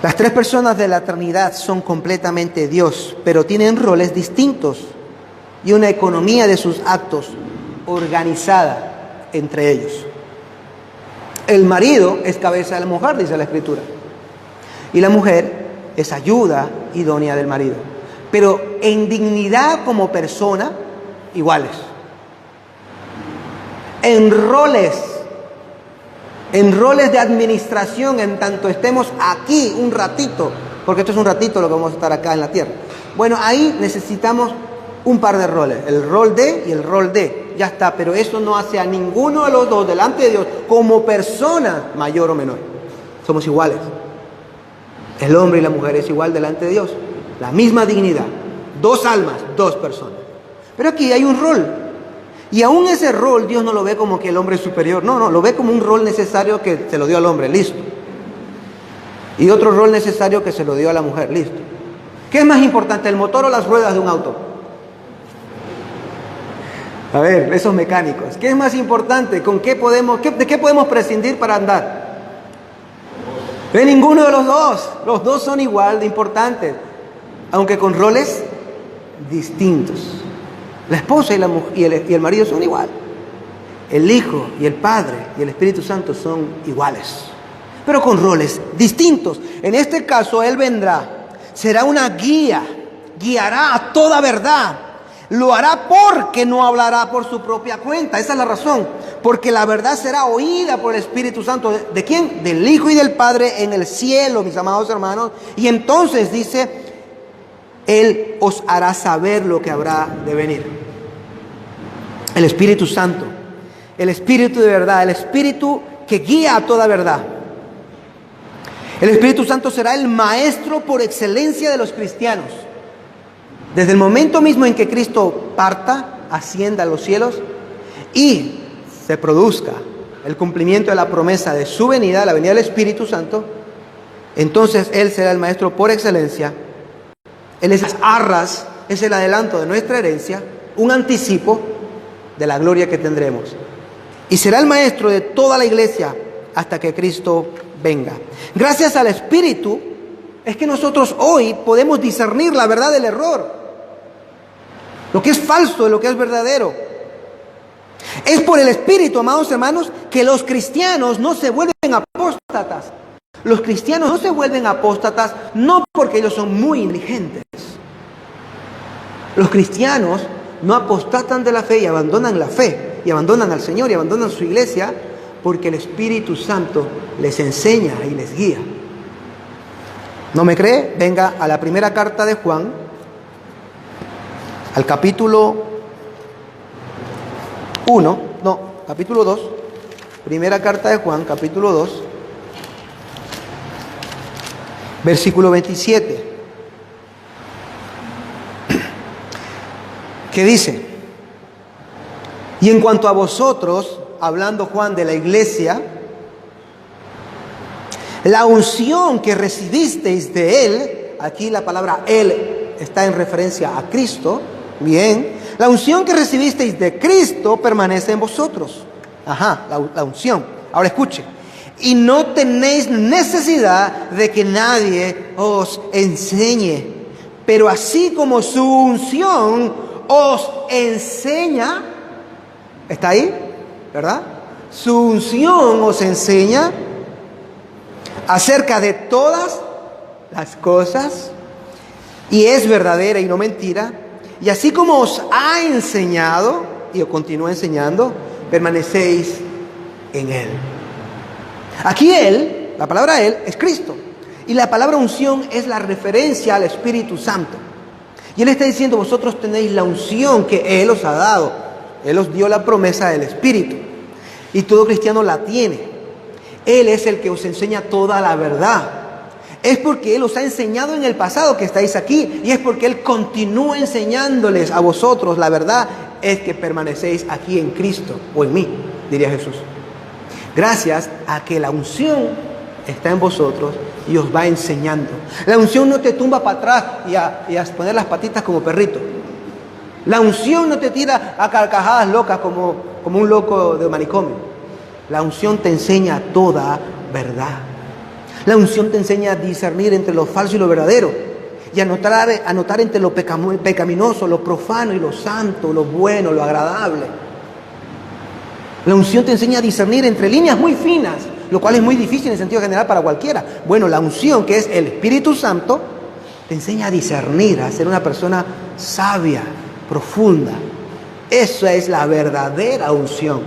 Las 3 personas de la Trinidad son completamente Dios, pero tienen roles distintos y una economía de sus actos organizada entre ellos. El marido es cabeza de la mujer, dice la Escritura. Y la mujer es ayuda idónea del marido. Pero en dignidad como persona, iguales. En roles de administración, en tanto estemos aquí un ratito, porque esto es un ratito lo que vamos a estar acá en la tierra. Bueno, ahí necesitamos un par de roles, el rol de y el rol de, ya está, pero eso no hace a ninguno de los dos delante de Dios como persona mayor o menor. Somos iguales. El hombre y la mujer es igual delante de Dios, la misma dignidad, dos almas, dos personas. Pero aquí hay un rol. Y aún ese rol Dios no lo ve como que el hombre es superior. No, lo ve como un rol necesario que se lo dio al hombre, listo. Y otro rol necesario que se lo dio a la mujer, listo. ¿Qué es más importante, el motor o las ruedas de un auto? A ver, esos mecánicos. ¿Qué es más importante? ¿De qué podemos prescindir para andar? De ninguno de los dos. Los dos son igual de importantes, aunque con roles distintos. La esposa y el marido son igual. El Hijo y el Padre y el Espíritu Santo son iguales, pero con roles distintos. En este caso, Él vendrá, será una guía, guiará a toda verdad. Lo hará porque no hablará por su propia cuenta. Esa es la razón. Porque la verdad será oída por el Espíritu Santo. ¿De quién? Del Hijo y del Padre en el cielo, mis amados hermanos. Y entonces dice, Él os hará saber lo que habrá de venir. El Espíritu Santo, el Espíritu de verdad, el Espíritu que guía a toda verdad. El Espíritu Santo será el maestro por excelencia de los cristianos. Desde el momento mismo en que Cristo parta, ascienda a los cielos y se produzca el cumplimiento de la promesa de su venida, la venida del Espíritu Santo, entonces Él será el maestro por excelencia. Él es las arras, es el adelanto de nuestra herencia, un anticipo de la gloria que tendremos. Y será el maestro de toda la iglesia hasta que Cristo venga. Gracias al Espíritu es que nosotros hoy podemos discernir la verdad del error, lo que es falso de lo que es verdadero. Es por el Espíritu, amados hermanos, que los cristianos no se vuelven apóstatas. Los cristianos no se vuelven apóstatas no porque ellos son muy inteligentes. Los cristianos no apostatan de la fe y abandonan la fe, y abandonan al Señor y abandonan su iglesia, porque el Espíritu Santo les enseña y les guía. ¿No me cree? Venga a la primera carta de Juan, al capítulo 2, primera carta de Juan, capítulo 2, versículo 27. ¿Qué dice? Y en cuanto a vosotros, hablando Juan de la iglesia, la unción que recibisteis de Él, aquí la palabra Él está en referencia a Cristo, bien, la unción que recibisteis de Cristo permanece en vosotros. La unción. Ahora escuche. Y no tenéis necesidad de que nadie os enseñe, pero así como su unción os enseña, ¿está ahí? ¿Verdad? Su unción os enseña acerca de todas las cosas y es verdadera y no mentira. Y así como os ha enseñado y os continúa enseñando, permanecéis en Él. Aquí Él, la palabra Él, es Cristo. Y la palabra unción es la referencia al Espíritu Santo. Y Él está diciendo, vosotros tenéis la unción que Él os ha dado. Él os dio la promesa del Espíritu. Y todo cristiano la tiene. Él es el que os enseña toda la verdad. Es porque Él os ha enseñado en el pasado que estáis aquí. Y es porque Él continúa enseñándoles a vosotros la verdad. Es que permanecéis aquí en Cristo o en mí, diría Jesús. Gracias a que la unción está en vosotros y os va enseñando. La unción no te tumba para atrás y a poner las patitas como perrito. La unción no te tira a carcajadas locas como un loco de manicomio. La unción te enseña toda verdad. La unción te enseña a discernir entre lo falso y lo verdadero. Y a notar entre lo pecaminoso, lo profano y lo santo, lo bueno, lo agradable. La unción te enseña a discernir entre líneas muy finas, lo cual es muy difícil en sentido general para cualquiera. Bueno, la unción, que es el Espíritu Santo, te enseña a discernir, a ser una persona sabia, profunda. Eso es la verdadera unción.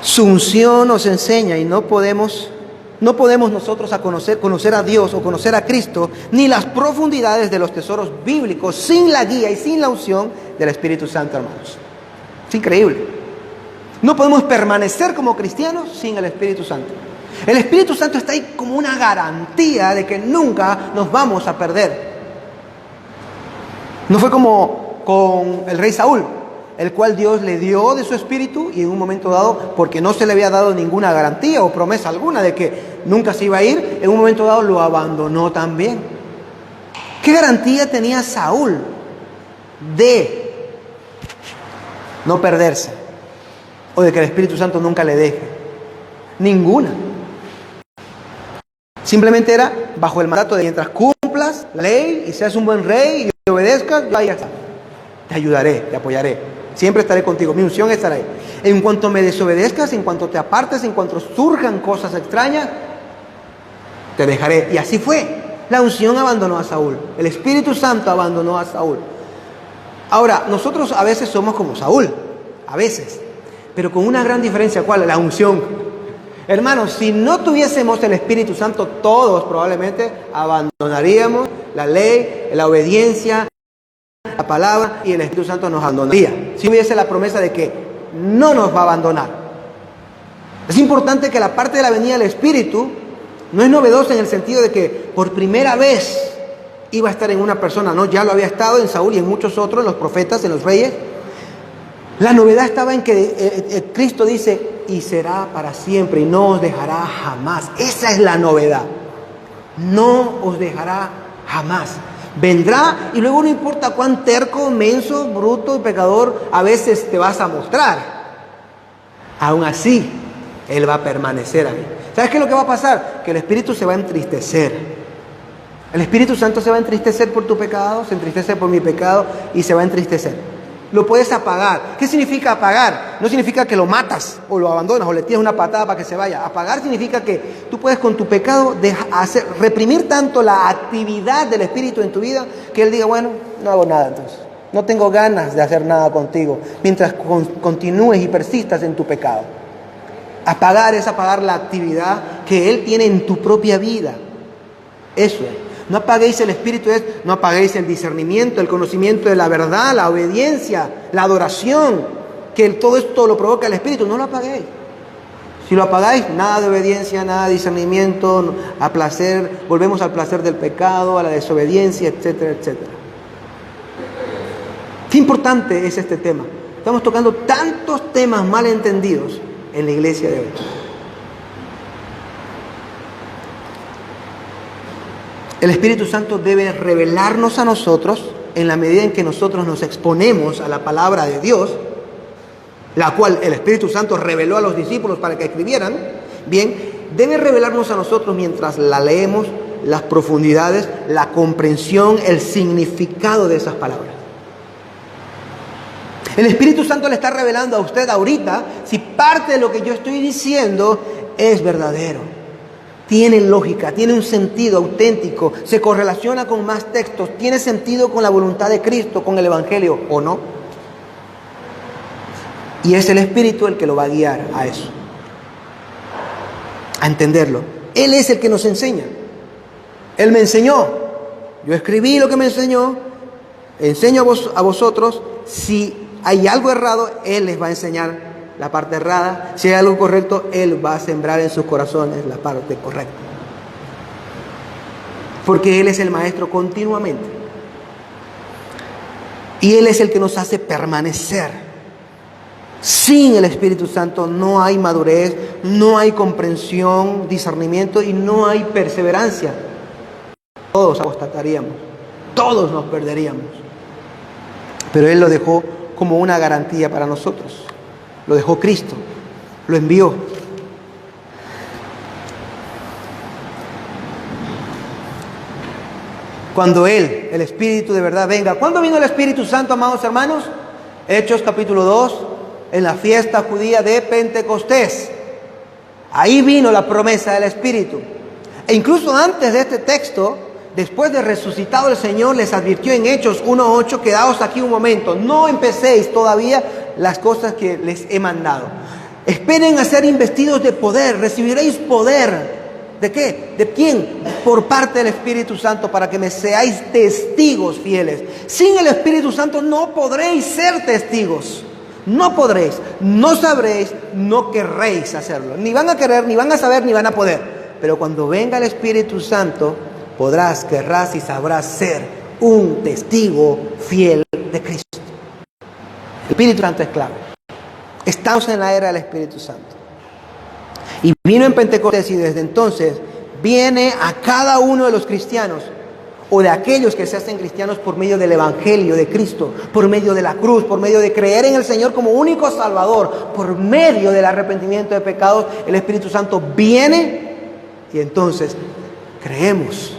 Su unción nos enseña y no podemos nosotros conocer a Dios o conocer a Cristo, ni las profundidades de los tesoros bíblicos sin la guía y sin la unción del Espíritu Santo, hermanos. Es increíble. No podemos permanecer como cristianos sin el Espíritu Santo. El Espíritu Santo está ahí como una garantía de que nunca nos vamos a perder. No fue como con el rey Saúl, el cual Dios le dio de su espíritu y en un momento dado, porque no se le había dado ninguna garantía o promesa alguna de que nunca se iba a ir, en un momento dado lo abandonó también. ¿Qué garantía tenía Saúl de no perderse o de que el Espíritu Santo nunca le deje? Ninguna. Simplemente era bajo el mandato de mientras cumplas la ley y seas un buen rey y obedezcas, yo ahí está. Te ayudaré, te apoyaré. Siempre estaré contigo, mi unción estará ahí. En cuanto me desobedezcas, en cuanto te apartes, en cuanto surjan cosas extrañas, te dejaré. Y así fue. La unción abandonó a Saúl. El Espíritu Santo abandonó a Saúl. Ahora, nosotros a veces somos como Saúl. A veces. Pero con una gran diferencia. ¿Cuál? La unción. Hermanos, si no tuviésemos el Espíritu Santo, todos probablemente abandonaríamos la ley, la obediencia, la palabra, y el Espíritu Santo nos abandonaría. Si hubiese la promesa de que no nos va a abandonar. Es importante que la parte de la venida del Espíritu no es novedosa en el sentido de que por primera vez iba a estar en una persona, no, ya lo había estado en Saúl y en muchos otros, en los profetas, en los reyes. La novedad estaba en que Cristo dice, y será para siempre y no os dejará jamás. Esa es la novedad. No os dejará jamás. Vendrá y luego no importa cuán terco, menso, bruto y pecador a veces te vas a mostrar. Aún así, Él va a permanecer ahí. ¿Sabes qué es lo que va a pasar? Que el Espíritu se va a entristecer. El Espíritu Santo se va a entristecer por tu pecado, se entristece por mi pecado y se va a entristecer. Lo puedes apagar. ¿Qué significa apagar? No significa que lo matas o lo abandonas o le tiras una patada para que se vaya. Apagar significa que tú puedes con tu pecado reprimir tanto la actividad del Espíritu en tu vida que Él diga, bueno, no hago nada entonces. No tengo ganas de hacer nada contigo mientras continúes y persistas en tu pecado. Apagar es apagar la actividad que Él tiene en tu propia vida. Eso es. No apaguéis el Espíritu, no apaguéis el discernimiento, el conocimiento de la verdad, la obediencia, la adoración, que todo esto lo provoca el Espíritu. No lo apaguéis. Si lo apagáis, nada de obediencia, nada de discernimiento, a placer, volvemos al placer del pecado, a la desobediencia, etcétera, etcétera. Qué importante es este tema. Estamos tocando tantos temas mal entendidos en la iglesia de hoy. El Espíritu Santo debe revelarnos a nosotros en la medida en que nosotros nos exponemos a la palabra de Dios, la cual el Espíritu Santo reveló a los discípulos para que escribieran. Bien, debe revelarnos a nosotros mientras la leemos, las profundidades, la comprensión, el significado de esas palabras. El Espíritu Santo le está revelando a usted ahorita si parte de lo que yo estoy diciendo es verdadero. Tiene lógica, tiene un sentido auténtico, se correlaciona con más textos, tiene sentido con la voluntad de Cristo, con el Evangelio, ¿o no? Y es el Espíritu el que lo va a guiar a eso, a entenderlo. Él es el que nos enseña. Él me enseñó, yo escribí lo que me enseñó, enseño a vosotros. Si hay algo errado, Él les va a enseñar la parte errada. Si hay algo correcto, Él va a sembrar en sus corazones la parte correcta. Porque Él es el Maestro continuamente. Y Él es el que nos hace permanecer. Sin el Espíritu Santo no hay madurez, no hay comprensión, discernimiento y no hay perseverancia. Todos apostataríamos, todos nos perderíamos. Pero Él lo dejó como una garantía para nosotros. Lo dejó Cristo, lo envió. Cuando Él, el Espíritu de verdad, venga. ¿Cuándo vino el Espíritu Santo, amados hermanos? Hechos capítulo 2, en la fiesta judía de Pentecostés. Ahí vino la promesa del Espíritu. E incluso antes de este texto, después de resucitado el Señor, les advirtió en Hechos 1:8, quedaos aquí un momento, no empecéis todavía las cosas que les he mandado. Esperen a ser investidos de poder, recibiréis poder. ¿De qué? ¿De quién? Por parte del Espíritu Santo, para que me seáis testigos fieles. Sin el Espíritu Santo no podréis ser testigos. No podréis, no sabréis, no querréis hacerlo. Ni van a querer, ni van a saber, ni van a poder. Pero cuando venga el Espíritu Santo, podrás, querrás y sabrás ser un testigo fiel de Cristo. El Espíritu Santo es clave. Estamos en la era del Espíritu Santo. Y vino en Pentecostés y desde entonces viene a cada uno de los cristianos o de aquellos que se hacen cristianos por medio del Evangelio de Cristo, por medio de la cruz, por medio de creer en el Señor como único Salvador, por medio del arrepentimiento de pecados. El Espíritu Santo viene y entonces creemos,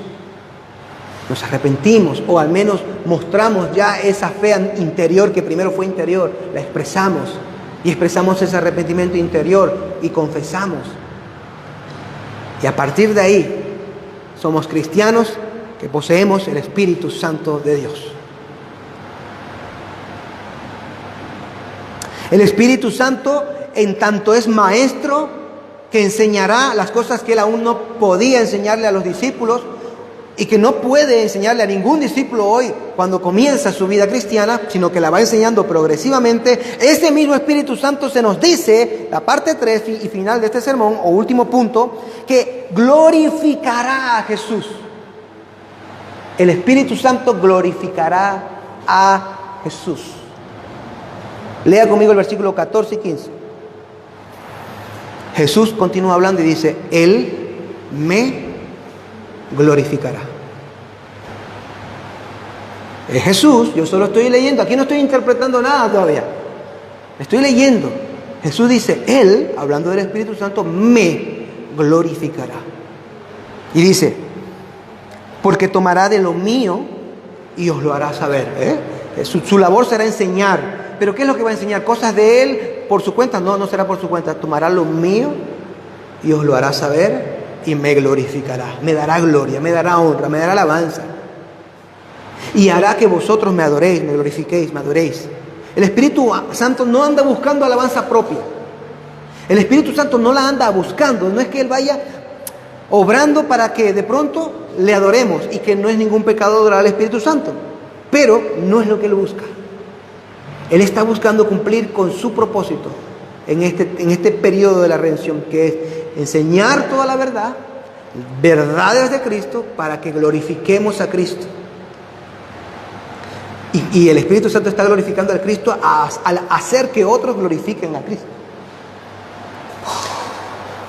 nos arrepentimos o al menos mostramos ya esa fe interior que primero fue interior, la expresamos. Y expresamos ese arrepentimiento interior y confesamos. Y a partir de ahí somos cristianos que poseemos el Espíritu Santo de Dios. El Espíritu Santo en tanto es maestro que enseñará las cosas que él aún no podía enseñarle a los discípulos y que no puede enseñarle a ningún discípulo hoy cuando comienza su vida cristiana, sino que la va enseñando progresivamente. Ese mismo Espíritu Santo se nos dice, la parte 3 y final de este sermón, o último punto, que glorificará a Jesús. El Espíritu Santo glorificará a Jesús. Lea conmigo el versículo 14 y 15. Jesús continúa hablando y dice, Él me glorificará. Es Jesús, yo solo estoy leyendo, aquí no estoy interpretando nada todavía, estoy leyendo. Jesús dice, Él, hablando del Espíritu Santo, me glorificará. Y dice, porque tomará de lo mío y os lo hará saber. Su labor será enseñar. ¿Pero qué es lo que va a enseñar? ¿Cosas de Él por su cuenta? No, no será por su cuenta. Tomará lo mío y os lo hará saber y me glorificará. Me dará gloria, me dará honra, me dará alabanza. Y hará que vosotros me adoréis, me glorifiquéis, me adoréis. El Espíritu Santo no anda buscando alabanza propia. El Espíritu Santo no la anda buscando. No es que Él vaya obrando para que de pronto le adoremos y que no es ningún pecado adorar al Espíritu Santo. Pero no es lo que Él busca. Él está buscando cumplir con su propósito en este periodo de la redención, que es enseñar toda la verdad, verdades de Cristo, para que glorifiquemos a Cristo. Y el Espíritu Santo está glorificando a Cristo al hacer que otros glorifiquen a Cristo.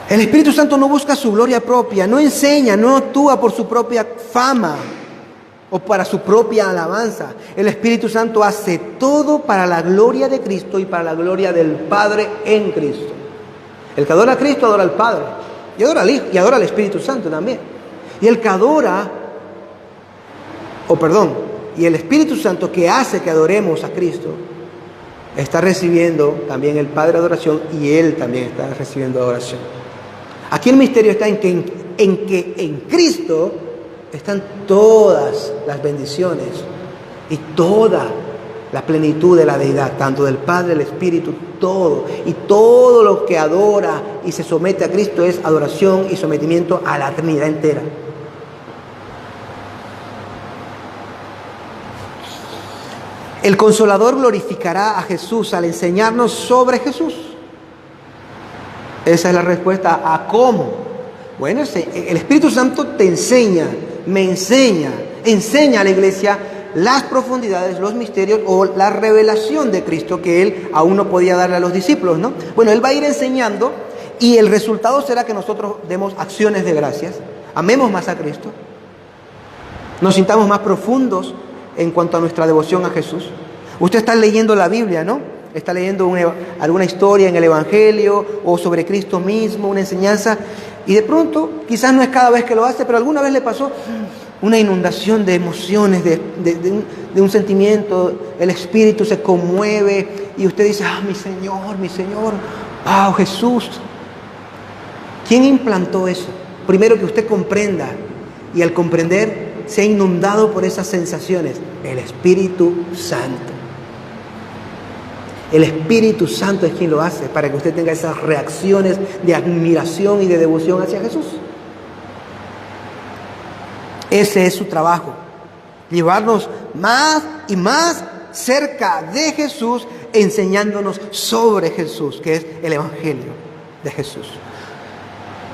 El Espíritu Santo no busca su gloria propia, no enseña, no actúa por su propia fama o para su propia alabanza. El Espíritu Santo hace todo para la gloria de Cristo y para la gloria del Padre en Cristo. El que adora a Cristo adora al Padre y adora al Hijo y adora al Espíritu Santo también. Y el que adora, y el Espíritu Santo que hace que adoremos a Cristo, está recibiendo también el Padre adoración y Él también está recibiendo adoración. Aquí el misterio está en que en Cristo están todas las bendiciones y toda la plenitud de la deidad, tanto del Padre, del Espíritu, todo. Y todo lo que adora y se somete a Cristo es adoración y sometimiento a la Trinidad entera. El Consolador glorificará a Jesús al enseñarnos sobre Jesús. Esa es la respuesta a cómo. Bueno, el Espíritu Santo te enseña, me enseña a la iglesia las profundidades, los misterios o la revelación de Cristo que Él aún no podía darle a los discípulos, ¿no? Bueno, Él va a ir enseñando y el resultado será que nosotros demos acciones de gracias, amemos más a Cristo, nos sintamos más profundos en cuanto a nuestra devoción a Jesús. Usted está leyendo la Biblia, ¿no? Está leyendo alguna historia en el Evangelio o sobre Cristo mismo, una enseñanza, y de pronto, quizás no es cada vez que lo hace, pero alguna vez le pasó, una inundación de emociones, de un sentimiento, el espíritu se conmueve y usted dice, mi Señor, wow, Jesús. ¿Quién implantó eso? Primero que usted comprenda, y al comprender se ha inundado por esas sensaciones, el Espíritu Santo. El Espíritu Santo es quien lo hace para que usted tenga esas reacciones de admiración y de devoción hacia Jesús. Ese es su trabajo, llevarnos más y más cerca de Jesús, enseñándonos sobre Jesús, que es el Evangelio de Jesús.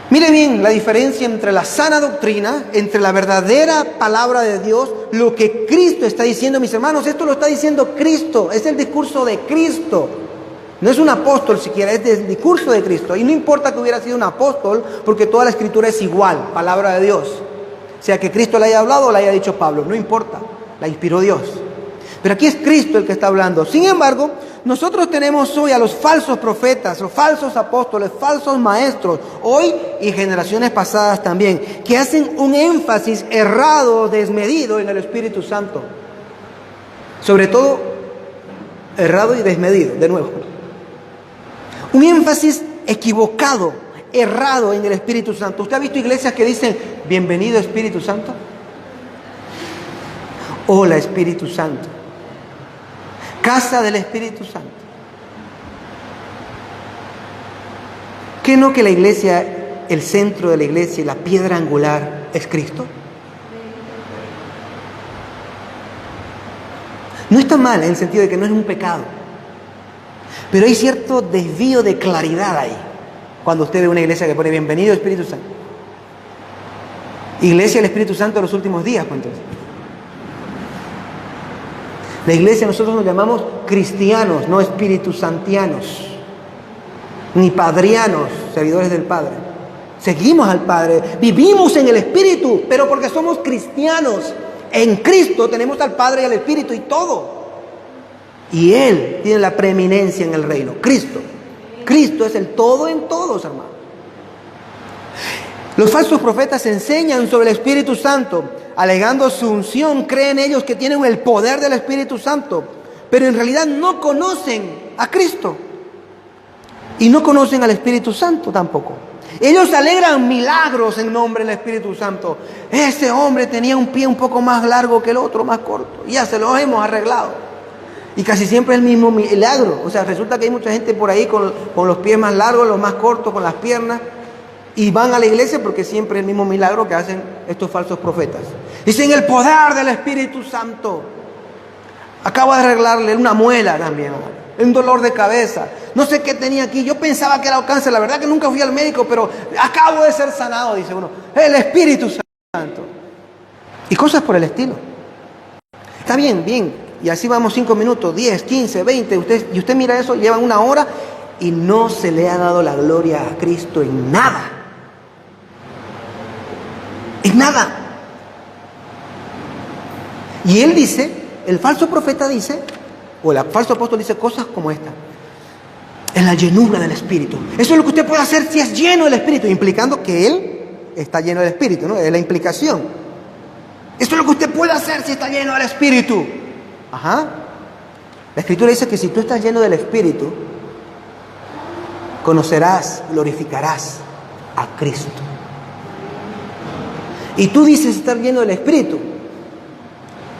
Mire bien la diferencia entre la sana doctrina, entre la verdadera palabra de Dios, lo que Cristo está diciendo, mis hermanos. Esto lo está diciendo Cristo, es el discurso de Cristo. No es un apóstol siquiera, es el discurso de Cristo. Y no importa que hubiera sido un apóstol, porque toda la escritura es igual, palabra de Dios. Sea que Cristo la haya hablado o la haya dicho Pablo, no importa, la inspiró Dios. Pero aquí es Cristo el que está hablando. Sin embargo, nosotros tenemos hoy a los falsos profetas, los falsos apóstoles, falsos maestros, hoy y generaciones pasadas también, que hacen un énfasis errado, desmedido en el Espíritu Santo. Sobre todo, errado y desmedido, de nuevo. Un énfasis equivocado, errado en el Espíritu Santo. ¿Usted ha visto iglesias que dicen, bienvenido Espíritu Santo? Hola Espíritu Santo. Casa del Espíritu Santo. ¿Qué no que la iglesia, el centro de la iglesia, la piedra angular es Cristo? No está mal en el sentido de que no es un pecado, pero hay cierto desvío de claridad ahí cuando usted ve una iglesia que pone bienvenido Espíritu Santo. Iglesia del Espíritu Santo de los últimos días, pues entonces. La iglesia nosotros nos llamamos cristianos, no espíritu santianos, ni padrianos, servidores del Padre. Seguimos al Padre, vivimos en el Espíritu, pero porque somos cristianos. En Cristo tenemos al Padre y al Espíritu y todo. Y Él tiene la preeminencia en el reino, Cristo. Cristo es el todo en todos, hermano. Los falsos profetas enseñan sobre el Espíritu Santo, alegando su unción, creen ellos que tienen el poder del Espíritu Santo, pero en realidad no conocen a Cristo y no conocen al Espíritu Santo tampoco. Ellos alegran milagros en nombre del Espíritu Santo. Ese hombre tenía un pie un poco más largo que el otro, más corto, y ya se lo hemos arreglado. Y casi siempre es el mismo milagro. O sea, resulta que hay mucha gente por ahí con los pies más largos, los más cortos, con las piernas, y van a la iglesia porque siempre es el mismo milagro que hacen estos falsos profetas. Dicen el poder del Espíritu Santo. Acabo de arreglarle una muela también, un dolor de cabeza. No sé qué tenía aquí. Yo pensaba que era cáncer. La verdad que nunca fui al médico, pero acabo de ser sanado, dice uno. El Espíritu Santo. Y cosas por el estilo. Está bien, bien. Y así vamos 5 minutos, 10, 15, 20. Usted mira eso, llevan 1 hora y no se le ha dado la gloria a Cristo en nada. En nada. Y él dice, el falso profeta dice, o el falso apóstol dice cosas como esta. En la llenura del Espíritu. Eso es lo que usted puede hacer si es lleno del Espíritu, implicando que él está lleno del Espíritu, ¿no? Es la implicación. Eso es lo que usted puede hacer si está lleno del Espíritu. Ajá. La Escritura dice que si tú estás lleno del Espíritu, conocerás, glorificarás a Cristo. Y tú dices estar lleno del Espíritu,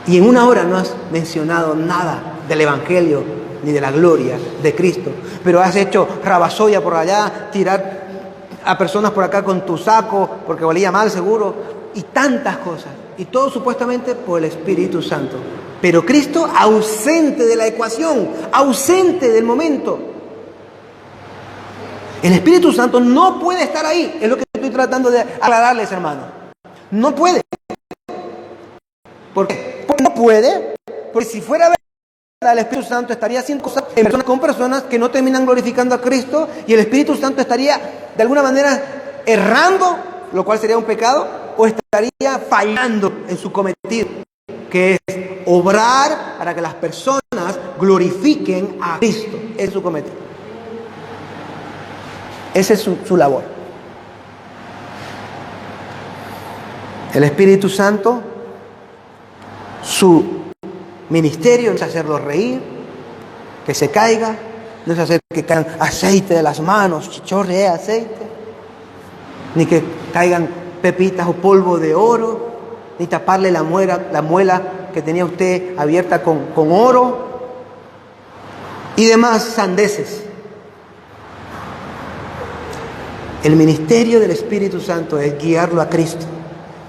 y en 1 hora no has mencionado nada del Evangelio ni de la gloria de Cristo, pero has hecho rabasoya por allá, tirar a personas por acá con tu saco porque olía mal seguro, y tantas cosas, y todo supuestamente por el Espíritu Santo, pero Cristo ausente de la ecuación, ausente del momento. El Espíritu Santo no puede estar ahí, es lo que estoy tratando de aclararles, hermanos. No puede. ¿Por qué? Porque no puede, porque si fuera verdad, el Espíritu Santo estaría haciendo cosas con personas que no terminan glorificando a Cristo, y el Espíritu Santo estaría de alguna manera errando, lo cual sería un pecado, o estaría fallando en su cometido, que es obrar para que las personas glorifiquen a Cristo. Es su cometido. Esa es su labor. El Espíritu Santo Su ministerio no es hacerlo reír, que se caiga, no es hacer que caigan aceite de las manos, chorree aceite, ni que caigan pepitas o polvo de oro, ni taparle la muela que tenía usted abierta con oro y demás sandeces. El ministerio del Espíritu Santo es guiarlo a Cristo,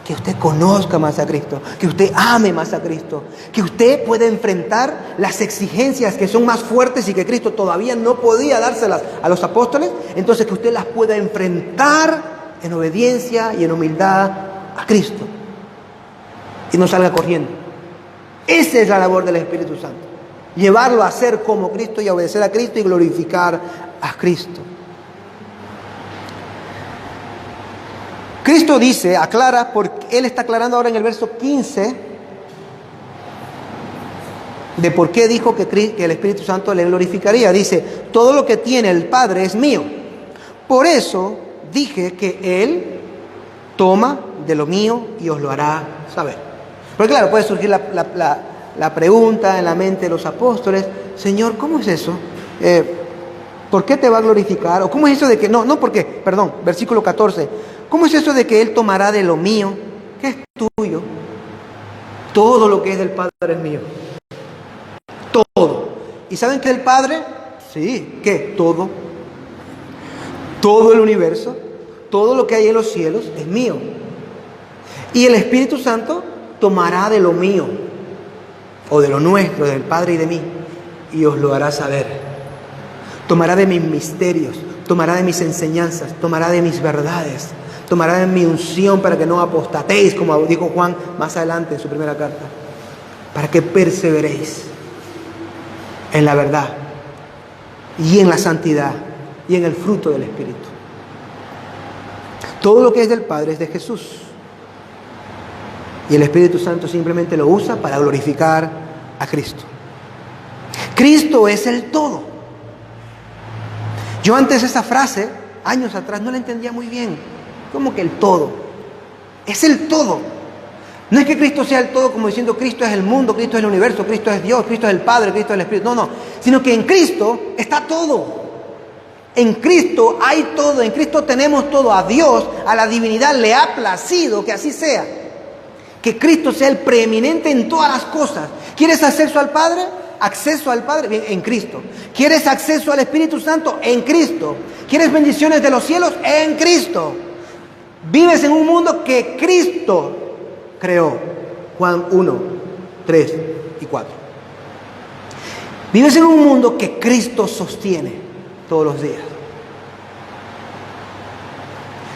que usted conozca más a Cristo, que usted ame más a Cristo, que usted pueda enfrentar las exigencias que son más fuertes y que Cristo todavía no podía dárselas a los apóstoles, entonces que usted las pueda enfrentar en obediencia y en humildad a Cristo y no salga corriendo. Esa es la labor del Espíritu Santo, llevarlo a ser como Cristo y a obedecer a Cristo y glorificar a Cristo. Cristo dice, aclara, porque Él está aclarando ahora en el verso 15 de por qué dijo que el Espíritu Santo le glorificaría. Dice, todo lo que tiene el Padre es mío. Por eso dije que Él toma de lo mío y os lo hará saber. Porque claro, puede surgir la pregunta en la mente de los apóstoles, Señor, ¿cómo es eso? ¿Por qué te va a glorificar? ¿O cómo es eso de que, versículo 14, ¿cómo es eso de que Él tomará de lo mío, que es tuyo? Todo lo que es del Padre es mío. Todo. ¿Y saben qué es el Padre? Sí, ¿qué? Todo. Todo el universo, todo lo que hay en los cielos es mío. Y el Espíritu Santo tomará de lo mío, o de lo nuestro, del Padre y de mí, y os lo hará saber. Tomará de mis misterios, tomará de mis enseñanzas, tomará de mis verdades, tomará de mi unción para que no apostatéis, como dijo Juan más adelante en su primera carta, para que perseveréis en la verdad y en la santidad y en el fruto del Espíritu. Todo lo que es del Padre es de Jesús. Y el Espíritu Santo simplemente lo usa para glorificar a Cristo. Cristo es el todo. Yo antes esa frase, años atrás, no la entendía muy bien. ¿Cómo que el todo? Es el todo. No es que Cristo sea el todo como diciendo Cristo es el mundo, Cristo es el universo, Cristo es Dios, Cristo es el Padre, Cristo es el Espíritu. No. Sino que en Cristo está todo. En Cristo hay todo. En Cristo tenemos todo. A Dios, a la divinidad le ha placido que así sea. Que Cristo sea el preeminente en todas las cosas. ¿Quieres acceso al Padre? Acceso al Padre, bien, en Cristo. ¿Quieres acceso al Espíritu Santo? En Cristo. ¿Quieres bendiciones de los cielos? En Cristo. Vives en un mundo que Cristo creó. Juan 1, 3 y 4. Vives en un mundo que Cristo sostiene todos los días.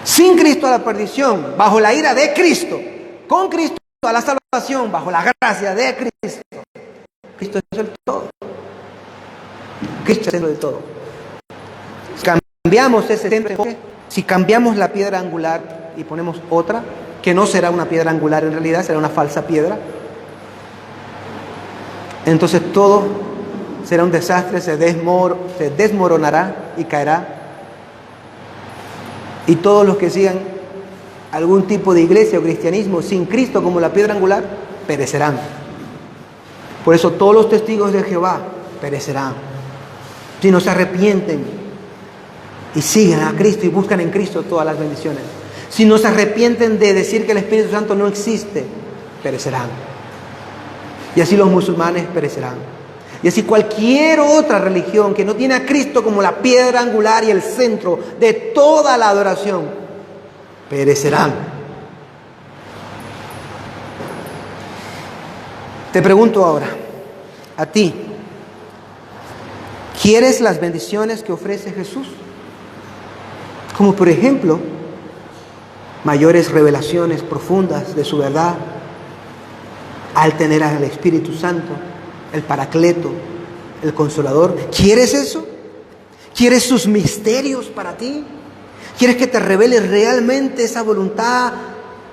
Sin Cristo a la perdición, bajo la ira de Cristo. Con Cristo a la salvación, bajo la gracia de Cristo. Cristo es el todo. Cristo es el todo. Si cambiamos ese centro de enfoque, si cambiamos la piedra angular y ponemos otra, que no será una piedra angular en realidad, será una falsa piedra, entonces todo será un desastre, se desmoronará y caerá. Y todos los que sigan algún tipo de iglesia o cristianismo sin Cristo como la piedra angular, perecerán. Por eso todos los testigos de Jehová perecerán. Si no se arrepienten y siguen a Cristo y buscan en Cristo todas las bendiciones. Si no se arrepienten de decir que el Espíritu Santo no existe, perecerán. Y así los musulmanes perecerán. Y así cualquier otra religión que no tiene a Cristo como la piedra angular y el centro de toda la adoración, perecerán. Te pregunto ahora, a ti, ¿quieres las bendiciones que ofrece Jesús? Como por ejemplo, mayores revelaciones profundas de su verdad, al tener al Espíritu Santo, el Paracleto, el Consolador. ¿Quieres eso? ¿Quieres sus misterios para ti? ¿Quieres que te revele realmente esa voluntad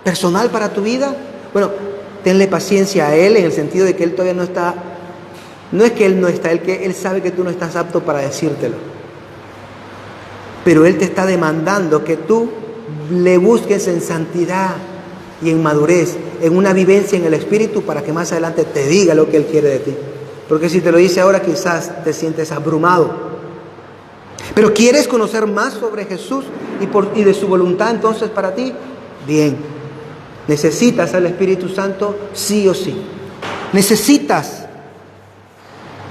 personal para tu vida? Bueno, tenle paciencia a Él en el sentido de que Él todavía no está. No es que Él no está, Él sabe que tú no estás apto para decírtelo. Pero Él te está demandando que tú le busques en santidad y en madurez en una vivencia en el Espíritu para que más adelante te diga lo que Él quiere de ti. Porque si te lo dice ahora, quizás te sientes abrumado. Pero ¿quieres conocer más sobre Jesús y de su voluntad entonces para ti? Bien, necesitas al Espíritu Santo sí o sí. Necesitas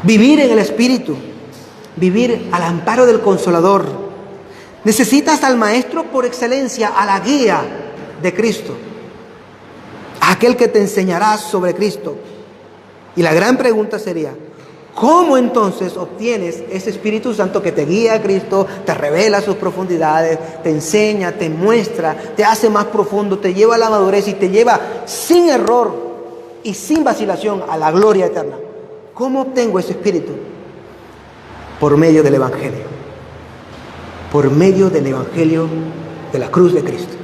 vivir en el Espíritu, vivir al amparo del Consolador. Necesitas al Maestro por excelencia, a la guía de Cristo, a aquel que te enseñará sobre Cristo. Y la gran pregunta sería, ¿cómo entonces obtienes ese Espíritu Santo que te guía a Cristo, te revela sus profundidades, te enseña, te muestra, te hace más profundo, te lleva a la madurez y te lleva sin error y sin vacilación a la gloria eterna? ¿Cómo obtengo ese Espíritu? Por medio del Evangelio. Por medio del Evangelio de la cruz de Cristo.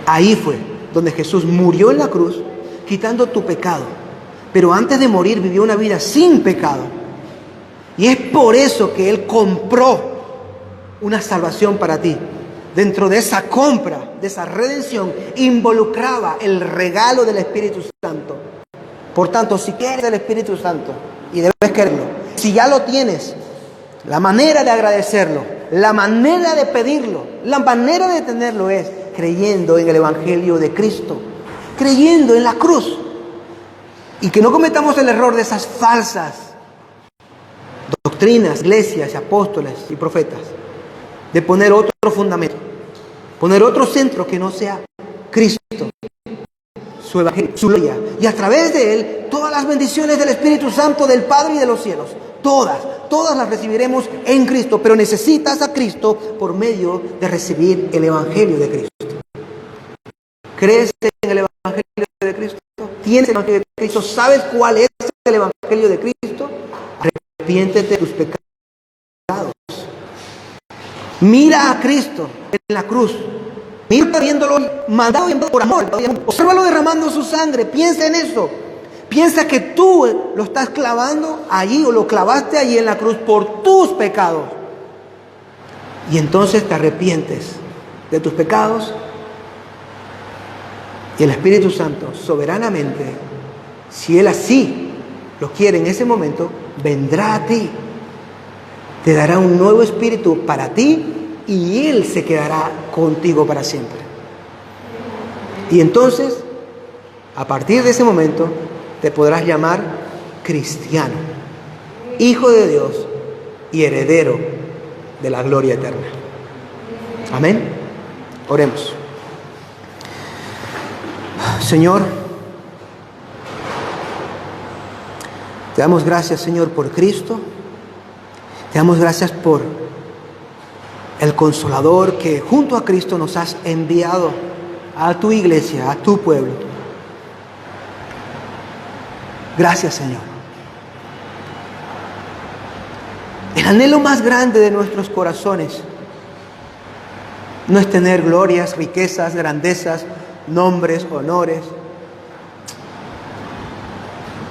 Ahí fue donde Jesús murió en la cruz, quitando tu pecado. Pero antes de morir vivió una vida sin pecado. Y es por eso que Él compró una salvación para ti. Dentro de esa compra, de esa redención, involucraba el regalo del Espíritu Santo. Por tanto, si quieres el Espíritu Santo, y debes quererlo, si ya lo tienes, la manera de agradecerlo, la manera de pedirlo, la manera de tenerlo es creyendo en el Evangelio de Cristo, creyendo en la cruz. Y que no cometamos el error de esas falsas doctrinas, iglesias, apóstoles y profetas, de poner otro fundamento, poner otro centro que no sea Cristo, su Evangelio, su gloria, y a través de Él todas las bendiciones del Espíritu Santo, del Padre y de los cielos, todas las recibiremos en Cristo. Pero necesitas a Cristo por medio de recibir el Evangelio de Cristo. ¿Crees en el Evangelio de Cristo? ¿Tienes el Evangelio de Cristo? ¿Sabes cuál es el Evangelio de Cristo? Arrepiéntete de tus pecados. Mira a Cristo en la cruz. Mira viéndolo mandado y enviado por amor. Obsérvalo derramando su sangre. Piensa en eso. Piensa que tú lo estás clavando allí o lo clavaste allí en la cruz por tus pecados. Y entonces te arrepientes de tus pecados. Y el Espíritu Santo, soberanamente, si Él así lo quiere en ese momento, vendrá a ti. Te dará un nuevo espíritu para ti y Él se quedará contigo para siempre. Y entonces, a partir de ese momento, te podrás llamar cristiano, hijo de Dios y heredero de la gloria eterna. Amén. Oremos. Señor, te damos gracias, Señor, por Cristo. Te damos gracias por el Consolador que junto a Cristo nos has enviado a tu iglesia, a tu pueblo. Gracias, Señor. El anhelo más grande de nuestros corazones no es tener glorias, riquezas, grandezas, nombres, honores.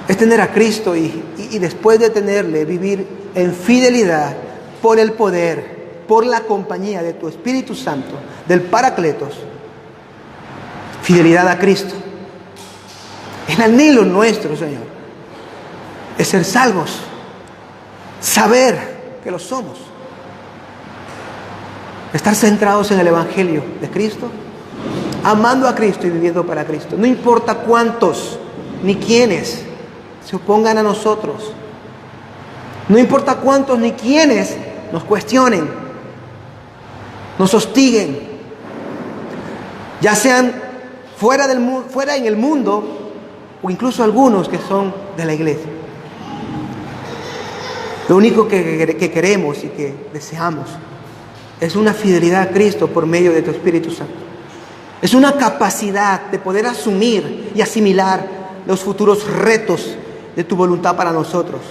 Es tener a Cristo y después de tenerle, vivir en fidelidad por el poder, por la compañía de tu Espíritu Santo, del Paracletos. Fidelidad a Cristo. El anhelo nuestro, Señor, es ser salvos, saber que lo somos, estar centrados en el Evangelio de Cristo, amando a Cristo y viviendo para Cristo. No importa cuántos ni quiénes se opongan a nosotros. No importa cuántos ni quiénes nos cuestionen, nos hostiguen, ya sean fuera en el mundo o incluso algunos que son de la iglesia. Lo único que queremos y que deseamos es una fidelidad a Cristo por medio de tu Espíritu Santo. Es una capacidad de poder asumir y asimilar los futuros retos de tu voluntad para nosotros,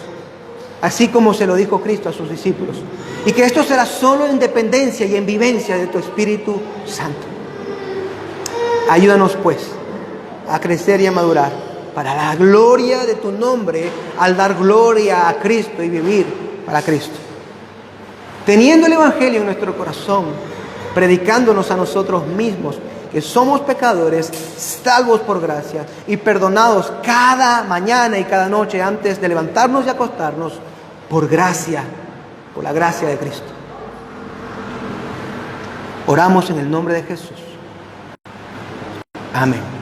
así como se lo dijo Cristo a sus discípulos. Y que esto será solo en dependencia y en vivencia de tu Espíritu Santo. Ayúdanos pues a crecer y a madurar para la gloria de tu nombre, al dar gloria a Cristo y vivir para Cristo. Teniendo el Evangelio en nuestro corazón, predicándonos a nosotros mismos, que somos pecadores, salvos por gracia y perdonados cada mañana y cada noche antes de levantarnos y acostarnos por gracia, por la gracia de Cristo. Oramos en el nombre de Jesús. Amén.